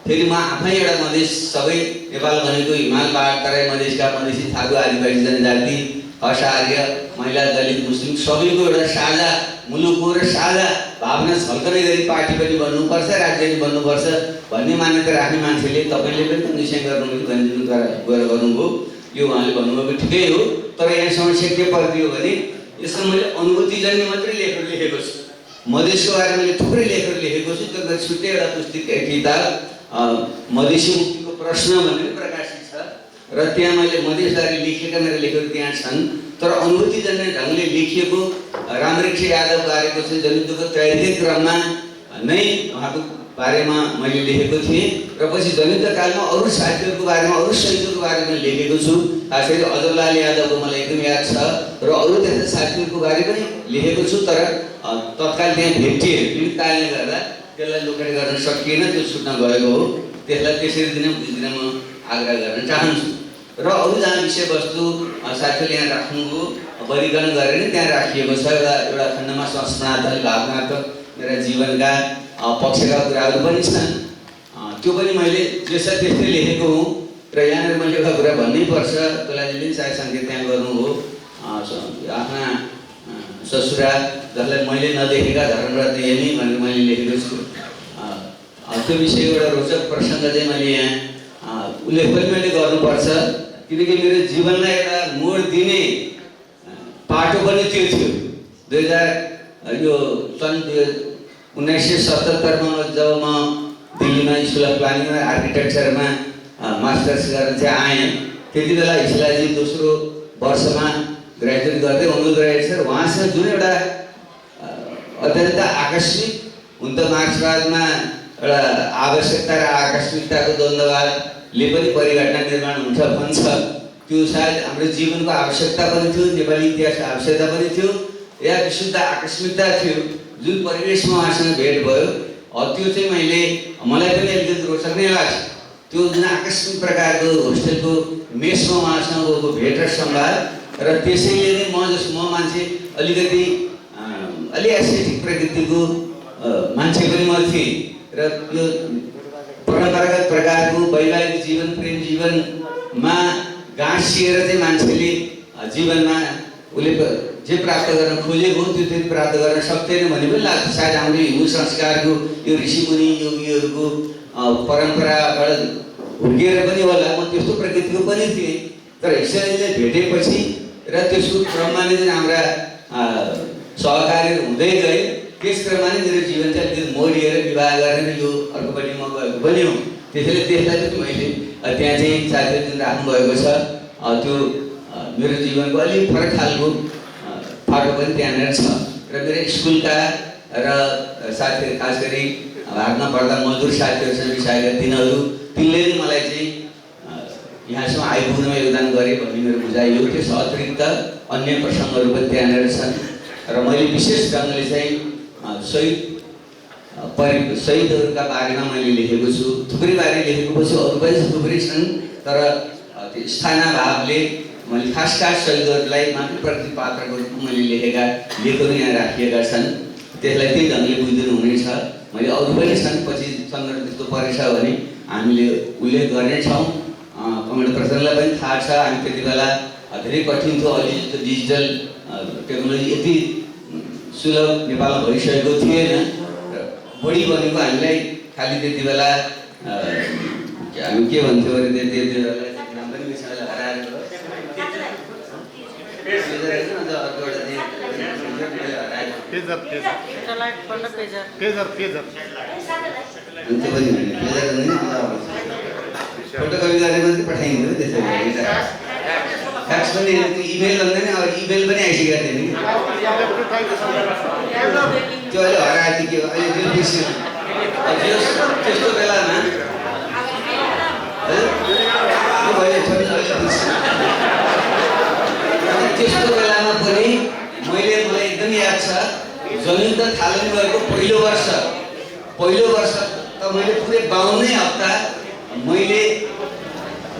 फेरि म आफै एउटा मधेस, सबै नेपाल भनेको हिमाल पहाड तराई मधेसका मधेसी, थारू, आदिवासी जनजाति, खस, आर्य, महिला, दलित, मुस्लिम सबैको एउटा साझा मुलुक हो र साझा भावना झल्कने गरी पार्टी पनि बन्नुपर्छ, राज्य पनि बन्नुपर्छ भन्ने मान्यता राख्ने मान्छेले तपाईँले पनि त निश्चय गर्नुभयो। यो उहाँले भन्नुभएको ठिकै हो। तर यहाँ समस्या के परिदियो भने यसमा मैले अनुभूतिजन्य मात्रै लेखहरू लेखेको छु। मधेसको बारेमा मैले थुप्रै लेखहरू लेखेको छु। त्यो छुट्टै एउटा पुस्तक किताब मधेसी मुक्तिको प्रश्न भनेर प्रकाशित छ र त्यहाँ मैले मधेसबारे लेखेका मेरा लेखहरू त्यहाँ छन्। तर अनुभूतिजन्य ढङ्गले लेखिएको रामवृक्ष यादव बारेको चाहिँ जनयुद्धको तयारीकै क्रममा नै उहाँको बारेमा मैले लेखेको थिएँ र पछि जनयुद्ध कालमा अरू साथीहरूको बारेमा, अरू शहीदहरूको बारेमा लेखेको छु। खास गरी अजरलाल यादवको मलाई एकदम याद छ र अरू त्यस्ता साथीहरूको बारे पनि लेखेको छु। तर तत्काल त्यहाँ भेटिए विविध कारणले गर्दा त्यसलाई लोकेट गर्न सकिएन, त्यो छुट्न गएको हो। त्यसलाई त्यसरी दिन बुझ्दिन म आग्रह गर्न चाहन्छु। र अरू जहाँ विषयवस्तु साथीहरूले यहाँ राख्नुभयो वर्गीकरण गरेर नै त्यहाँ राखिएको छ। एउटा खण्डमा संस्मरणात्मक, भावनात्मक, मेरा जीवनका पक्षका कुराहरू पनि छन्। त्यो पनि मैले जसरी त्यस्तै लेखेको हुँ। र यहाँनिर मैले एउटा कुरा भन्नै पर्छ, तुलाजीले पनि सायद सङ्केत त्यहाँ गर्नुभयो, आफ्ना ससुरा जसलाई मैले नदेखेका धर्मव्रत हेर्ने भनेर मैले लेखेको छु। त्यो विषयको एउटा रोचक प्रसङ्ग चाहिँ मैले यहाँ उल्लेख पनि मैले गर्नुपर्छ, किनकि मेरो जीवनलाई एउटा मोड दिने पाटो पनि त्यो थियो। 1977मा जब म दिल्लीमा स्कुल अफ प्लानिङ र आर्किटेक्चरमा मास्टर्स गर्न चाहिँ आएँ, त्यति बेला हिस्लाजी दोस्रो वर्षमा ग्रेजुएट गर्दै हुनुहुँदो रहेछ। उहाँसँग जुन एउटा अत्यन्त आकस्मिक, हुन त मार्क्सवादमा एउटा आवश्यकता र आकस्मिकताको द्वन्द्ववादले पनि परिघटना निर्माण हुन्छ भन्छ, त्यो सायद हाम्रो जीवनको आवश्यकता पनि थियो, नेपाली इतिहासको आवश्यकता पनि थियो, या विशुद्ध आकस्मिकता थियो। जुन परिवेशमा उहाँसँग भेट भयो त्यो चाहिँ मलाई पनि अलिकति रोचक नै लाग्छ। त्यो जुन आकस्मिक प्रकारको होस्टेलको मेसमा उहाँसँगको भेट र संवाद र त्यसैले नै म मान्छे अलिकति अलि एस्थेटिक प्रकृतिको मान्छे पनि म थिएँ र यो परम्परागत प्रकारको वैवाहिक जीवन प्रेम जीवनमा गाँसिएर चाहिँ मान्छेले जीवनमा उसले जे प्राप्त गर्न खोजेको त्यो चाहिँ प्राप्त गर्न सक्दैन भन्ने पनि लाग्छ। सायद हाम्रो हिन्दू संस्कारको यो ऋषिमुनि योगीहरूको परम्पराबाट हुर्किएर पनि होला। म त्यस्तो प्रकृतिको पनि थिएँ, तर यसैले भेटेपछि र त्यसको क्रममा नै हाम्रा सहकारीहरू हुँदै गए। त्यस क्रममा नै मेरो जीवन चाहिँ अलिकति मोडिएर विवाह गरेर यो अर्कोपट्टि म गएको पनि हो। त्यसैले त्यसलाई पनि मैले त्यहाँ चाहिँ साथीहरू जुन राख्नुभएको छ त्यो मेरो जीवनको अलिक फरक खालको फाटो पनि त्यहाँनिर छ। र मेरो स्कुलका र साथीहरू खास गरी भागमा पढ्दा मजदुर साथीहरूसँग बिसाएका दिनहरू तिनले नै मलाई चाहिँ यहाँसम्म आइपुग्नमा योगदान गरे भन्ने मेरो बुझाइ हो। त्यस अतिरिक्त अन्य प्रसङ्गहरू पनि त्यहाँनिर छन् र मैले विशेष ढङ्गले चाहिँ शहीदहरूका बारेमा मैले लेखेको छु। थुप्रै बारे लेखेको छु, अरू पनि थुप्रै छन्, तर त्यो स्थानाभावले मैले खास शहीदहरूलाई मात्र प्रतिपात्रको रूपमा मैले लेखेका लेखहरू यहाँ राखिएका छन्। त्यसलाई त्यही ढङ्गले बुझिदिनु हुनेछ। मैले अरू पनि छन्, पछि सन्दर्भ त्यस्तो परेछ भने हामीले उल्लेख गर्नेछौँ। कमेन्ट पर्सनलाई पनि थाहा छ हामी त्यति बेला धेरै कठिन थियो। अहिले जस्तो डिजिटल टेक्नोलोजी यति सुलभ नेपालमा भइसकेको थिएन। बढी भनेको हामीलाई खालि त्यति बेला हामी के भन्थ्यौँ अरे त्यति बेला नाम पनि बिर्सेर हराएको फोटोकपी गरेर मात्रै पठाइदिनु त्यसो फ्याक्स पनि इमेल भन्दैन। अब इमेल पनि आइसकेको थियो नि, त्यो अहिले हराएको थियो। के अहिले त्यो बिर्सियो त्यस्तो बेलामा त्यस्तो बेलामा पनि मलाई एकदम याद छ। जनयुद्ध थालनी भएको पहिलो वर्ष त मैले पुरै 52 हप्ता मैले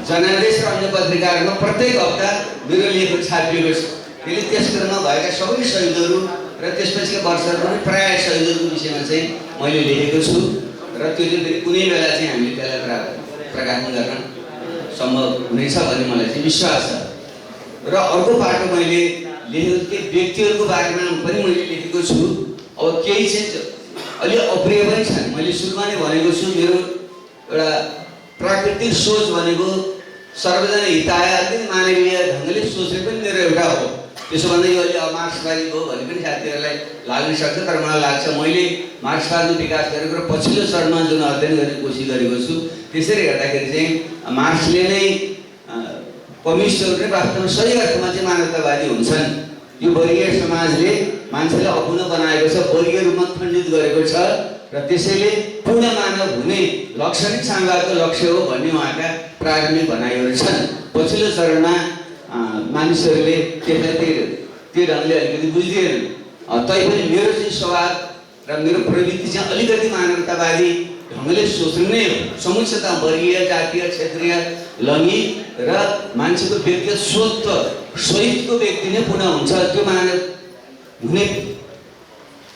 जनादेश र अन्य पत्रिकाहरूमा प्रत्येक हप्ता मेरो लेख छापिएको छ। त्यसले त्यस क्रममा भएका सबै शहीदहरू र त्यसपछिका वर्षहरूमा पनि प्रायः शहीदहरूको विषयमा चाहिँ मैले लेखेको छु र त्यो चाहिँ फेरि कुनै बेला चाहिँ हामीले त्यसलाई प्रकाशन गर्न सम्भव हुनेछ भन्ने मलाई चाहिँ विश्वास छ। र अर्को पाटो मैले लेखेको केही व्यक्तिहरूको बारेमा पनि मैले लेखेको छु। अब केही चाहिँ अलि अप्रिय पनि छन्। मैले सुरुमा नै भनेको छु मेरो एउटा प्राकृतिक सोच भनेको सर्वजना हिताय अलिकति मानवीय ढङ्गले सोच्ने पनि मेरो एउटा हो। त्यसो भन्दा यो अहिले मार्क्सवादी हो भन्ने पनि साथीहरूलाई लाग्न सक्छ, तर मलाई लाग्छ मैले मार्क्सवादको विकास गरेको र पछिल्लो चरणमा जुन अध्ययन गर्ने कोसिस गरेको छु त्यसरी हेर्दाखेरि चाहिँ मार्क्सले नै कम्युनिस्टहरू नै वास्तवमा सही अर्थमा चाहिँ मानवतावादी हुन्छन्। यो वर्गीय समाजले मान्छेलाई अपूर्ण बनाएको छ, वर्गीय रूपमा खण्डित गरेको छ र त्यसैले पूर्ण मानव हुने लक्ष्य नै साम्यवादको लक्ष्य हो भन्ने उहाँका प्रारम्भिक भनाइहरू छन्। पछिल्लो चरणमा मानिसहरूले त्यसलाई त्यो ढङ्गले अलिकति बुझ्दिएन। तैपनि मेरो चाहिँ स्वभाव र मेरो प्रवृत्ति चाहिँ अलिकति मानवतावादी ढङ्गले सोच्नु नै हो। समुचितता वर्गीय जातीय क्षेत्रीय लङ्गी र मान्छेको व्यक्तिगत स्वत्व सहितको व्यक्ति नै पुनः हुन्छ। त्यो मानव हुने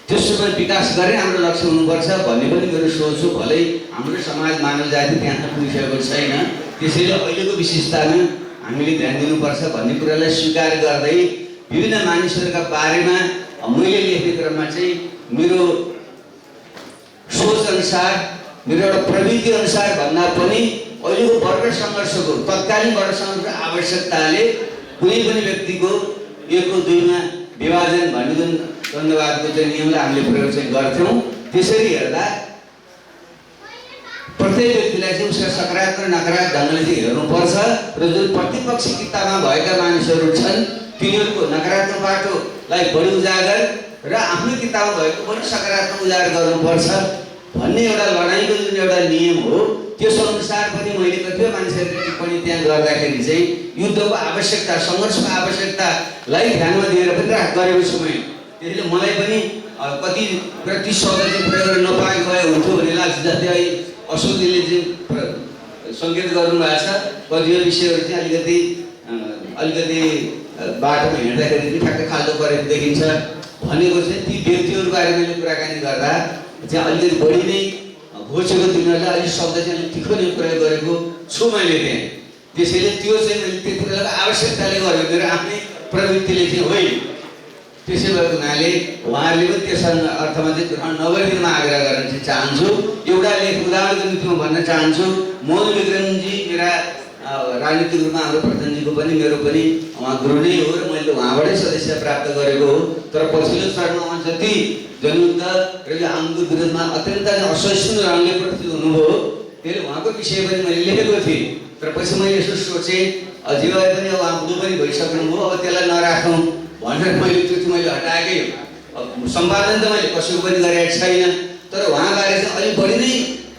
त्यसमा विकास गरे हाम्रो लक्ष्य हुनुपर्छ भन्ने पनि मेरो सोच हो। भलै हाम्रो समाज मानव जाति त्यहाँ पुगिसकेको छैन, त्यसैले अहिलेको विशेषतामा हामीले ध्यान दिनुपर्छ भन्ने कुरालाई स्वीकार गर्दै विभिन्न मानिसहरूका बारेमा मैले लेख्ने क्रममा चाहिँ मेरो सोच अनुसार मेरो एउटा प्रवृत्ति अनुसार भन्दा पनि अहिलेको वर्ग सङ्घर्षको तत्कालीन वर्ग सङ्घर्षको आवश्यकताले कुनै पनि व्यक्तिको 1 को 2 मा विभाजन भन्ने जुन द्वन्द्ववादको चाहिँ नियमलाई हामीले प्रयोग चाहिँ गर्थ्यौँ। त्यसरी हेर्दा प्रत्येक व्यक्तिलाई चाहिँ उसका सकारात्मक नकारात्मक ढङ्गले चाहिँ हेर्नुपर्छ र जुन प्रतिपक्षी किताबमा भएका मानिसहरू छन् तिनीहरूको नकारात्मक बाटोलाई बढी उजागर र आफ्नो किताबमा भएको पनि सकारात्मक उजागर गर्नुपर्छ भन्ने एउटा लडाइँको जुन एउटा नियम हो। त्यस अनुसार पनि मैले कतिपय मान्छेहरूले टिप्पणी त्यहाँ गर्दाखेरि चाहिँ युद्धको आवश्यकता सङ्घर्षको आवश्यकतालाई ध्यानमा दिएर पनि गरेको छु मैले। त्यसैले मलाई पनि कति ती शब्द चाहिँ प्रयोग गर्न नपाएको भए हुन्थ्यो भन्ने लाग्छ। जस्तै अहिले अशोकजीले चाहिँ सङ्केत गर्नुभएको छ, कतिपय विषयहरू चाहिँ अलिकति बाटोमा हिँड्दाखेरि पनि ठ्याक्कै खाल्डो परेको देखिन्छ भनेको चाहिँ ती व्यक्तिहरू बारे मैले कुराकानी गर्दा चाहिँ अलिकति बढी नै घोचेको तिनीहरूले अलिक शब्द चाहिँ अलिक तिखो नै प्रयोग गरेको छु मैले त्यहाँ। त्यसैले त्यो चाहिँ मैले त्यति बेलाको आवश्यकताले गरेको मेरो आफ्नै प्रवृत्तिले चाहिँ होइन। त्यसै भएको हुनाले उहाँहरूले पनि त्यस अर्थमा चाहिँ ग्रहण नगरिदिनमा आग्रह गर्न चाहिँ चाहन्छु। एउटा लेख उदाहरणको निम्ति भन्न चाहन्छु, मोहन विक्रमजी मेरा राजनीतिक रूपमा हाम्रो प्रधानजीको पनि मेरो पनि उहाँ गुरु नै हो र मैले उहाँबाटै सदस्य प्राप्त गरेको हो। तर पछिल्लो स्तरमा उहाँ जति जनयुद्ध र यो आन्दोलनको विरुद्धमा अत्यन्त असहिष्णु रङले प्रस्तुत हुनुभयो, त्यसले उहाँको विषय पनि मैले लेखेको थिएँ। तर पछि मैले यसो सोचेँ अझै पनि उहाँ बुढो पनि भइसक्नुभयो, अब त्यसलाई नराखौँ भनेर मैले त्यो चाहिँ मैले हटाएकै हो। सम्पादन त मैले कसैको पनि गरेको छैन, तर उहाँबारे चाहिँ अलिक बढी नै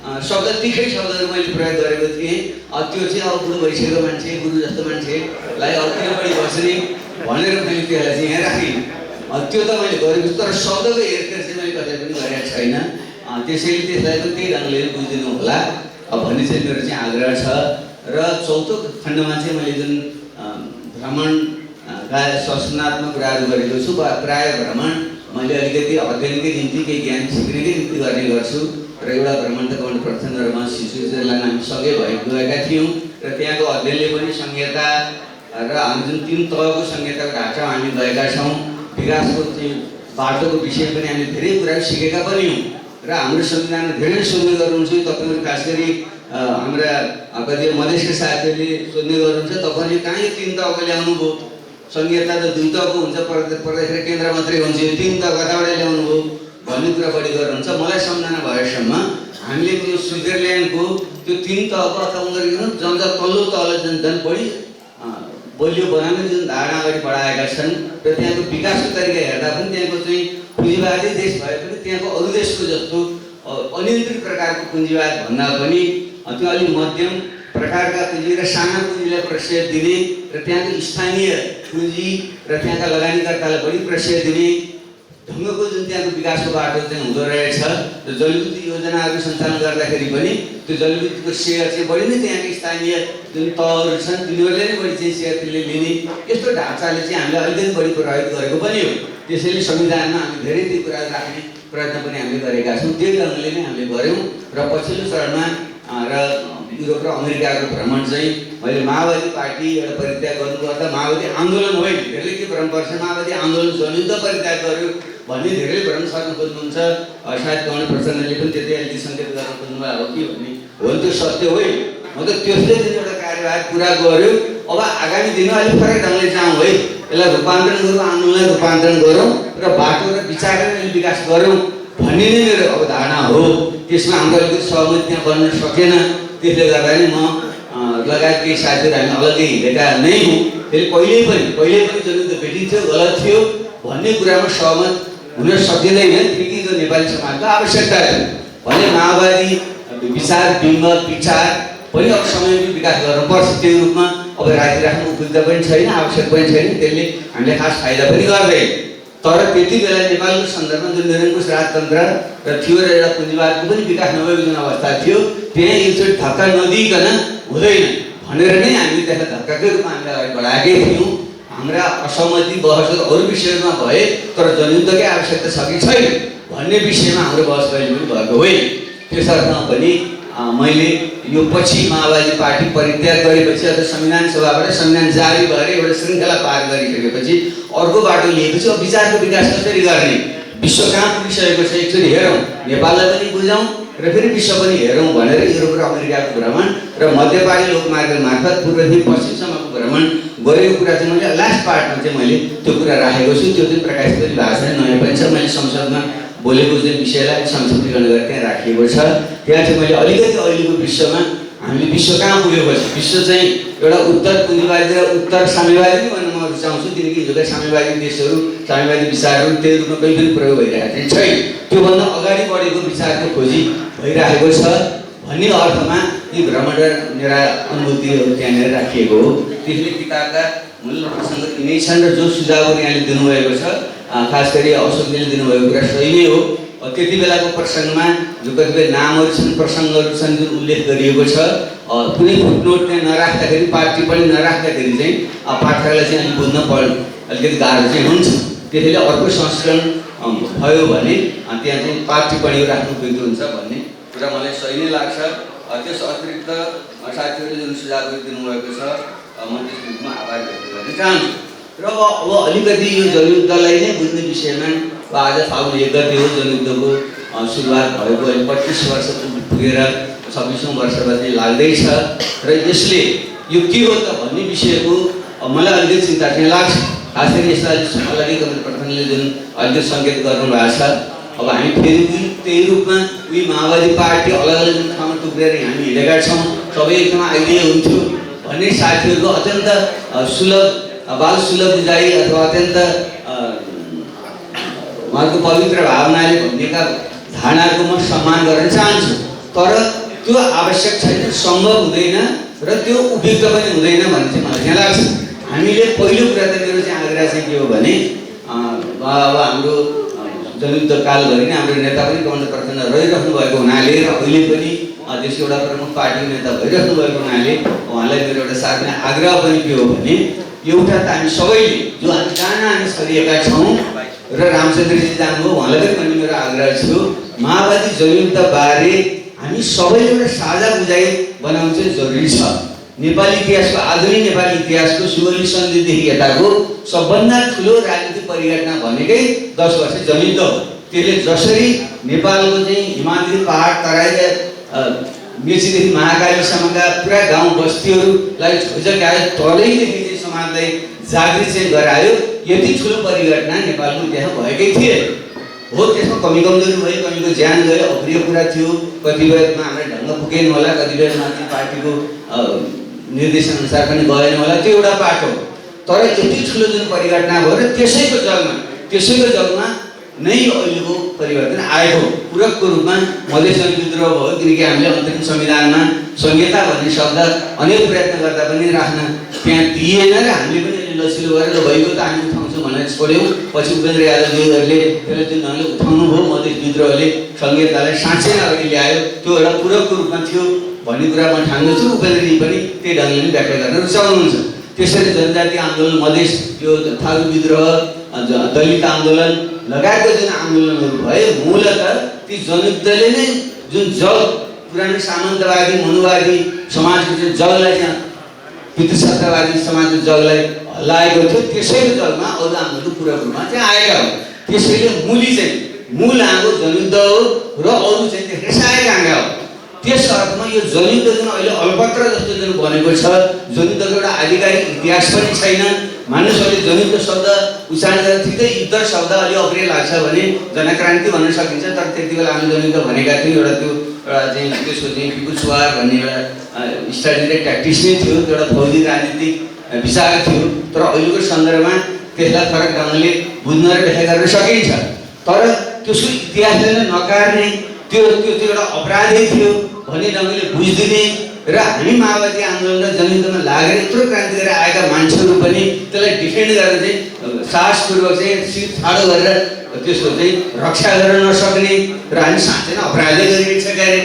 शब्द तिखै शब्दहरू मैले प्रयोग गरेको थिएँ। त्यो चाहिँ अब बुढो भइसकेको मान्छे, गुरु जस्तो मान्छेलाई अब किन बढी बस्ने भनेर मैले त्यसलाई चाहिँ यहाँ राखेँ। त्यो त मैले गरेको छु, तर शब्दको हेरफेर चाहिँ मैले कतै पनि गरेको छैन। त्यसैले त्यसलाई पनि त्यही ढङ्गले बुझिदिनु होला भन्ने चाहिँ मेरो चाहिँ आग्रह छ। र चौथो खण्डमा चाहिँ मैले जुन भ्रमणका संशोधनात्मक कुराहरू गरेको छु, प्राय भ्रमण मैले अलिकति अध्ययनकै निम्ति केही ज्ञान सिक्नेकै निम्ति गर्ने गर्छु। र एउटा भ्रमण त गर्नु प्रथम दरमा शिशुलाई हामी सँगै गएका थियौँ र त्यहाँको अध्ययनले पनि संहिता र हाम्रो जुन 3 तहको संहिताको ढाँचामा हामी गएका छौँ। विकासको चाहिँ बाटोको विषय पनि हामी धेरै कुरा सिकेका पनि हौँ र हाम्रो संविधानमा धेरै सोध्ने गर्नुहुन्छ। तपाईँहरू खास गरी हाम्रा कति मधेसका साथीहरूले सोध्ने गर्नुहुन्छ, तपाईँले कहाँ यो 3 तहको ल्याउनु भयो? संहिता त 2 तहको हुन्छ, प्रदेश र केन्द्र मात्रै हुन्छ, यो 3 तह कताबाट ल्याउनु भयो भन्ने कुरा बढी गर्नुहुन्छ। मलाई सम्झना भएसम्म हामीले त्यो स्विजरल्यान्डको त्यो 3 तहको अथवा उनीहरूको जनता तल्लो तहलाई झन् बढी बलियो बनाउने जुन धारणा अगाडि बढाएका छन् र त्यहाँको विकासको तरिका हेर्दा पनि त्यहाँको चाहिँ पुँजीवादी देश भए पनि त्यहाँको अरू देशको जस्तो अनियन्त्रित प्रकारको पुँजीवाद भन्दा पनि त्यो अलिक मध्यम प्रकारका पुँजी र साना पुँजीलाई प्रश्रय दिने र त्यहाँको स्थानीय पुँजी र त्यहाँका लगानीकर्तालाई बढी प्रश्रय दिने ढङ्गको जुन त्यहाँको विकासको बाटो चाहिँ हुँदो रहेछ। र जलविद्युत योजनाहरू सञ्चालन गर्दाखेरि पनि त्यो जलविद्युतको सेयर चाहिँ बढी नै त्यहाँको स्थानीय जुन तहहरू छन् तिनीहरूले नै बढी चाहिँ सेयर त्यसले लिने, यस्तो ढाँचाले चाहिँ हामीले अलिकति बढी प्रभावित गरेको पनि हो। त्यसैले संविधानमा हामी धेरै ती कुराहरू राख्ने प्रयत्न पनि हामीले गरेका छौँ। त्यही ढङ्गले नै हामीले गऱ्यौँ। र पछिल्लो चरणमा र युरोप र अमेरिकाको भ्रमण चाहिँ मैले माओवादी पार्टी एउटा परित्याग गर्नुपर्दा माओवादी आन्दोलन होइन, धेरैले के भ्रम पर्छ माओवादी आन्दोलन जनयुद्ध परित्याग गर्यो भन्ने धेरै भ्रम सर्न खोज्नुहुन्छ। सायद कर्ण प्रचण्डले पनि त्यति अलिकति सङ्केत गर्न खोज्नुभएको हो कि भन्ने हो, त्यो सत्य होइन। म त त्यसले जुन एउटा कार्यभार पुरा गर्यो, अब आगामी दिनमा अलिक फरक ढङ्गले जाउँ है, यसलाई रूपान्तरण गरौँ, आन्दोलनलाई रूपान्तरण गरौँ र बाटो र विचारलाई विकास गरौँ भन्ने नै मेरो अवधारणा हो। त्यसमा हाम्रो अलिकति सहमति त्यहाँ बन्न सकेन, त्यसले गर्दा नि म लगायत केही साथीहरू हामी अलग्गै हिँडेका नै हौँ। फेरि कहिले पनि जनयुद्ध भेटिन्थ्यो, गलत थियो भन्ने कुरामा सहमत हुन सकिँदैन, किनकि जो नेपाली समाजको आवश्यकता थियो भने माओवादी विचार पनि अब समयमै विकास गर्नुपर्छ। त्यो रूपमा अब राखिराख्नु उपयुक्त पनि छैन, आवश्यक पनि छैन, त्यसले हामीले खास फाइदा पनि गर्दैन। तर त्यति बेला नेपालको सन्दर्भमा जुन निरङ्कुश राजतन्त्र र थियो र एउटा पुँजीवादको पनि विकास नभएको जुन अवस्था थियो, त्यहाँ एकचोटि धक्का नदिइकन हुँदैन भनेर नै हामीले त्यसलाई धक्काकै रूपमा हामीले अगाडि बढाएकै थियौँ। हाम्रा असहमति बहसहरू अरू विषयमा भए तर जनयुद्धकै आवश्यकता छ कि छैन भन्ने विषयमा हाम्रो बहस कहिले पनि भएको होइन। त्यसर्थ पनि मैले यो पछि माओवादी पार्टी परित्याग गरेपछि अथवा संविधान सभाबाट संविधान जारी भएर एउटा श्रृङ्खला पार गरिसकेपछि अर्को बाटो लिएपछि अब विचारको विकास कसरी गर्ने, विश्व कहाँ पुगिसकेको छ एकचोटि हेरौँ, नेपाललाई पनि बुझौँ र फेरि विश्व पनि हेरौँ भनेर युरोप र अमेरिकाको भ्रमण र मध्यपाली लोकमार्ग मार्फत पूर्वदेखि पश्चिमसम्मको भ्रमण गरेको कुरा चाहिँ मैले लास्ट पार्टमा चाहिँ मैले त्यो कुरा राखेको छु। त्यो चाहिँ प्रकाशित पनि भएको छैन, नयाँ पनि छ। मैले संसदमा बोलेको चाहिँ विषयलाई संक्षिप्तीकरण गरेर त्यहाँ राखिएको छ। त्यहाँ चाहिँ मैले अलिकति अहिलेको विश्वमा हामीले विश्व कहाँ पुगेपछि विश्व चाहिँ एउटा उत्तर पुँजीवादी र उत्तर साम्यवादी भन्न म रुचाउँछु, किनकि हिजोका साम्यवादी देशहरू साम्यवादी विचारहरू त्यही रूपमा कहीँ पनि प्रयोग भइरहेको चाहिँ छैन। त्योभन्दा अगाडि बढेको विचारको खोजी भइरहेको छ भन्ने अर्थमा यी भ्रमण र मेरा अनुभूतिहरू त्यहाँनिर राखिएको हो। त्यसले किताबका मूल प्रसङ्ग यिनै छन् र जो सुझावहरू यहाँले दिनुभएको छ खास गरी अशोकजीले दिनुभएको कुरा सही नै हो। त्यति बेलाको प्रसङ्गमा जो कतिपय नामहरू छन्, प्रसङ्गहरू छन् जुन उल्लेख गरिएको छ, कुनै फुटनोट त्यहाँ नराख्दाखेरि, पार्टी पनि नराख्दाखेरि चाहिँ पाठकलाई चाहिँ अलिक बुझ्न अलिकति गाह्रो चाहिँ हुन्छ। त्यसैले अर्को संस्करण भयो भने त्यहाँ चाहिँ पार्टी पनि राख्नु उपयुक्त हुन्छ भन्ने कुरा मलाई सही नै लाग्छ। त्यस अतिरिक्त साथीहरूले जुन सुझावहरू दिनुभएको छ म त्यस रूपमा आभार व्यक्त गर्न चाहन्छु। र अब अलिकति यो जनयुद्धलाई नै बुझ्ने विषयमा आज फागुन 1 गते हो जनयुद्धको सुरुवात भएको, अहिले 25 वर्ष पुगेर 26औं वर्षपछि लाग्दैछ र यसले यो के हो त भन्ने विषयको मलाई अलिकति चिन्ता चाहिँ लाग्छ। खास गरी यसलाई अलग्गै कमल प्रधानले जुन अहिले सङ्केत गर्नुभएको छ, अब हामी फेरि त्यही रूपमा उही माओवादी पार्टी अलग अलग जुन ठाउँमा टुक्रेर हामी हिँडेका छौँ, सबै एकमा आइदिए हुन्थ्यो भन्ने साथीहरूको अत्यन्त सुलभ बाल सुलभ बुझाइ अथवा अत्यन्त उहाँको पवित्र भावनाले भनिएका धारणाको म सम्मान गर्न चाहन्छु। तर त्यो आवश्यक छैन, सम्भव हुँदैन र त्यो उपयुक्त पनि हुँदैन भन्ने चाहिँ मलाई यहाँ लाग्छ। हामीले पहिलो कुरा त मेरो चाहिँ आग्रह चाहिँ के हो भने अब हाम्रो जनयुद्ध कालभरि नै हाम्रो नेता पनि कमल प्रधान रहिरहनु भएको हुनाले र अहिले पनि देशको एउटा प्रमुख पार्टीको नेता भइरहनु भएको हुनाले उहाँलाई मेरो एउटा साथमा आग्रह पनि के हो भने एउटा त हामी सबैले जो हामी जान हामी छरिएका छौँ र रामचन्द्रजी जानुभयो उहाँलाई पनि मेरो आग्रह थियो, माओवादी जनयुद्ध बारे हामी सबैले एउटा साझा बुझाइ बनाउनु चाहिँ जरुरी छ। नेपाली इतिहासको आधुनिक नेपाली इतिहासको सुवर्णी सन्धिदेखि यताको सबभन्दा ठुलो राजनीतिक परिघटना भनेकै 10 वर्ष जनयुद्ध हो। त्यसले जसरी नेपालको चाहिँ हिमालय पहाड तराई मेचीदेखि महाकालीसम्मका पुरा गाउँ बस्तीहरूलाई झोझक्यायो, तलैदेखि चाहिँ समाजलाई जागृत चाहिँ गरायो। यति ठुलो परिघटना नेपालको इतिहासमा भएकै थिए हो। त्यसमा कमी कमजोरी भयो, कमीको ज्यान गयो, अप्रिय कुरा थियो, कतिपयमा हामीलाई ढङ्ग पुगेन होला, कतिपय माथि पार्टीको निर्देशन अनुसार पनि गएन होला, त्यो एउटा पाटो। तर यति ठुलो जुन परिघटना भयो र त्यसैको जगमा नै अहिलेको परिवर्तन आएको पूरकको रूपमा मधेस विद्रोह भयो, किनकि हामीले अन्तरिम संविधानमा संहिता भन्ने शब्द अनेक प्रयत्न गर्दा पनि राख्न त्यहाँ दिएन र हामीले पनि लसिलो गरेर भइगयो त हामी उठाउँछौँ भनेर छोड्यौँ। पछि उपेन्द्र यादवजीहरूले त्यसलाई जुन ढङ्गले उठाउनु भयो, मधेस विद्रोहले संहितालाई साँच्चै नै अगाडि ल्यायो, त्यो एउटा पूरकको रूपमा थियो भन्ने कुरा म ठान्दछु। उपेन्द्रजी पनि त्यही ढङ्गले नै व्याख्या गर्न रुचाउनुहुन्छ। त्यसरी जनजाति आन्दोलन, मधेस त्यो थारू विद्रोह, दलित आन्दोलन लगायतका जुन आन्दोलनहरू भए, मूलत ती जनयुद्धले नै जुन जग पुरानो सामन्तवादी मनुवादी समाजको जुन जगलाई चाहिँ पितृसत्तावादी समाजको जगलाई हल्लाएको थियो, त्यसैको जगमा अरू आन्दोलनको पूरक रूपमा चाहिँ आएका हो। त्यसैले मूल हाम्रो जनयुद्ध हो र अरू चाहिँ त्यसले सहायक आँगा हो। त्यस अर्थमा यो जनयुद्ध जुन अहिले अल्पत्र जस्तो जुन बनेको छ, जनयुद्धको एउटा आधिकारिक इतिहास पनि छैन। मानिसहरूले जनयुद्ध शब्द उच्चारण गरेर ठिकै युद्ध शब्द अलि अप्रिय लाग्छ भने जनक्रान्ति भन्न सकिन्छ, तर त्यति बेला हामी जनयुद्ध भनेका थियौँ। एउटा त्यो एउटा चाहिँ त्यसको चाहिँ पिपुल्स वार भन्ने एउटा स्ट्राटेजिक ट्याक्टिक्स नै थियो, त्यो एउटा फौजी राजनीतिक विचार थियो। तर अहिलेको सन्दर्भमा त्यसलाई फरक ढङ्गले बुझ्न र व्याख्या गर्न सकिन्छ। तर त्यसको इतिहासले नै नकार्ने त्यो एउटा अपराधै थियो भन्ने ढङ्गले बुझिदिने र हामी माओवादी आन्दोलन र जनयुद्धमा लागेर यत्रो क्रान्ति गरेर आएका मान्छेहरू पनि त्यसलाई डिफेन्ड गरेर चाहिँ साहसपूर्वक चाहिँ सिर ठाडो गरेर त्यसको चाहिँ रक्षा गर्न नसक्ने र हामी साँच्चै नै अपराधै गरिरहेका अरे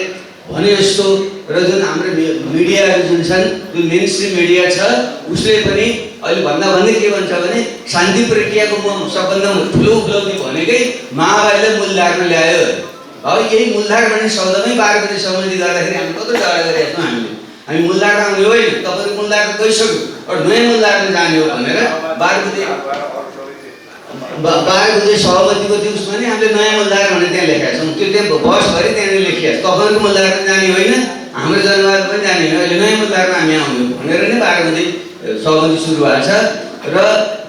भने जस्तो। र जुन हाम्रो मिडियाहरू जुन छन्, जुन मेन स्ट्रिम मिडिया छ, उसले पनि अहिले भन्दै के भन्छ भने शान्ति प्रक्रियाको सबभन्दा ठुलो उपलब्धि भनेकै माओवादीलाई मूलधारमा ल्यायो। अब यही मूलधार भन्ने शब्दमै 12 बजे सम्बन्धी गर्दाखेरि हामी कत्रो झगडा गरेका छौँ। हामी मूलधारमा आउने होइन, तपाईँको मूलधार गइसक्यो र नयाँ मूलधारमा जाने हो भनेर 12 बजे सहमतिको त्यो उसमा नि हामीले नयाँ मूलधार भनेर त्यहाँ लेखेका छौँ। त्यो त्यहाँ बसभरि त्यहाँनिर लेखिया छ, तपाईँको मूलधारमा जाने होइन, हाम्रो जनवाद पनि जाने होइन, अहिले नयाँ मूलधारमा हामी आउने भनेर नै 12 बजे सहमति सुरु भएको छ। र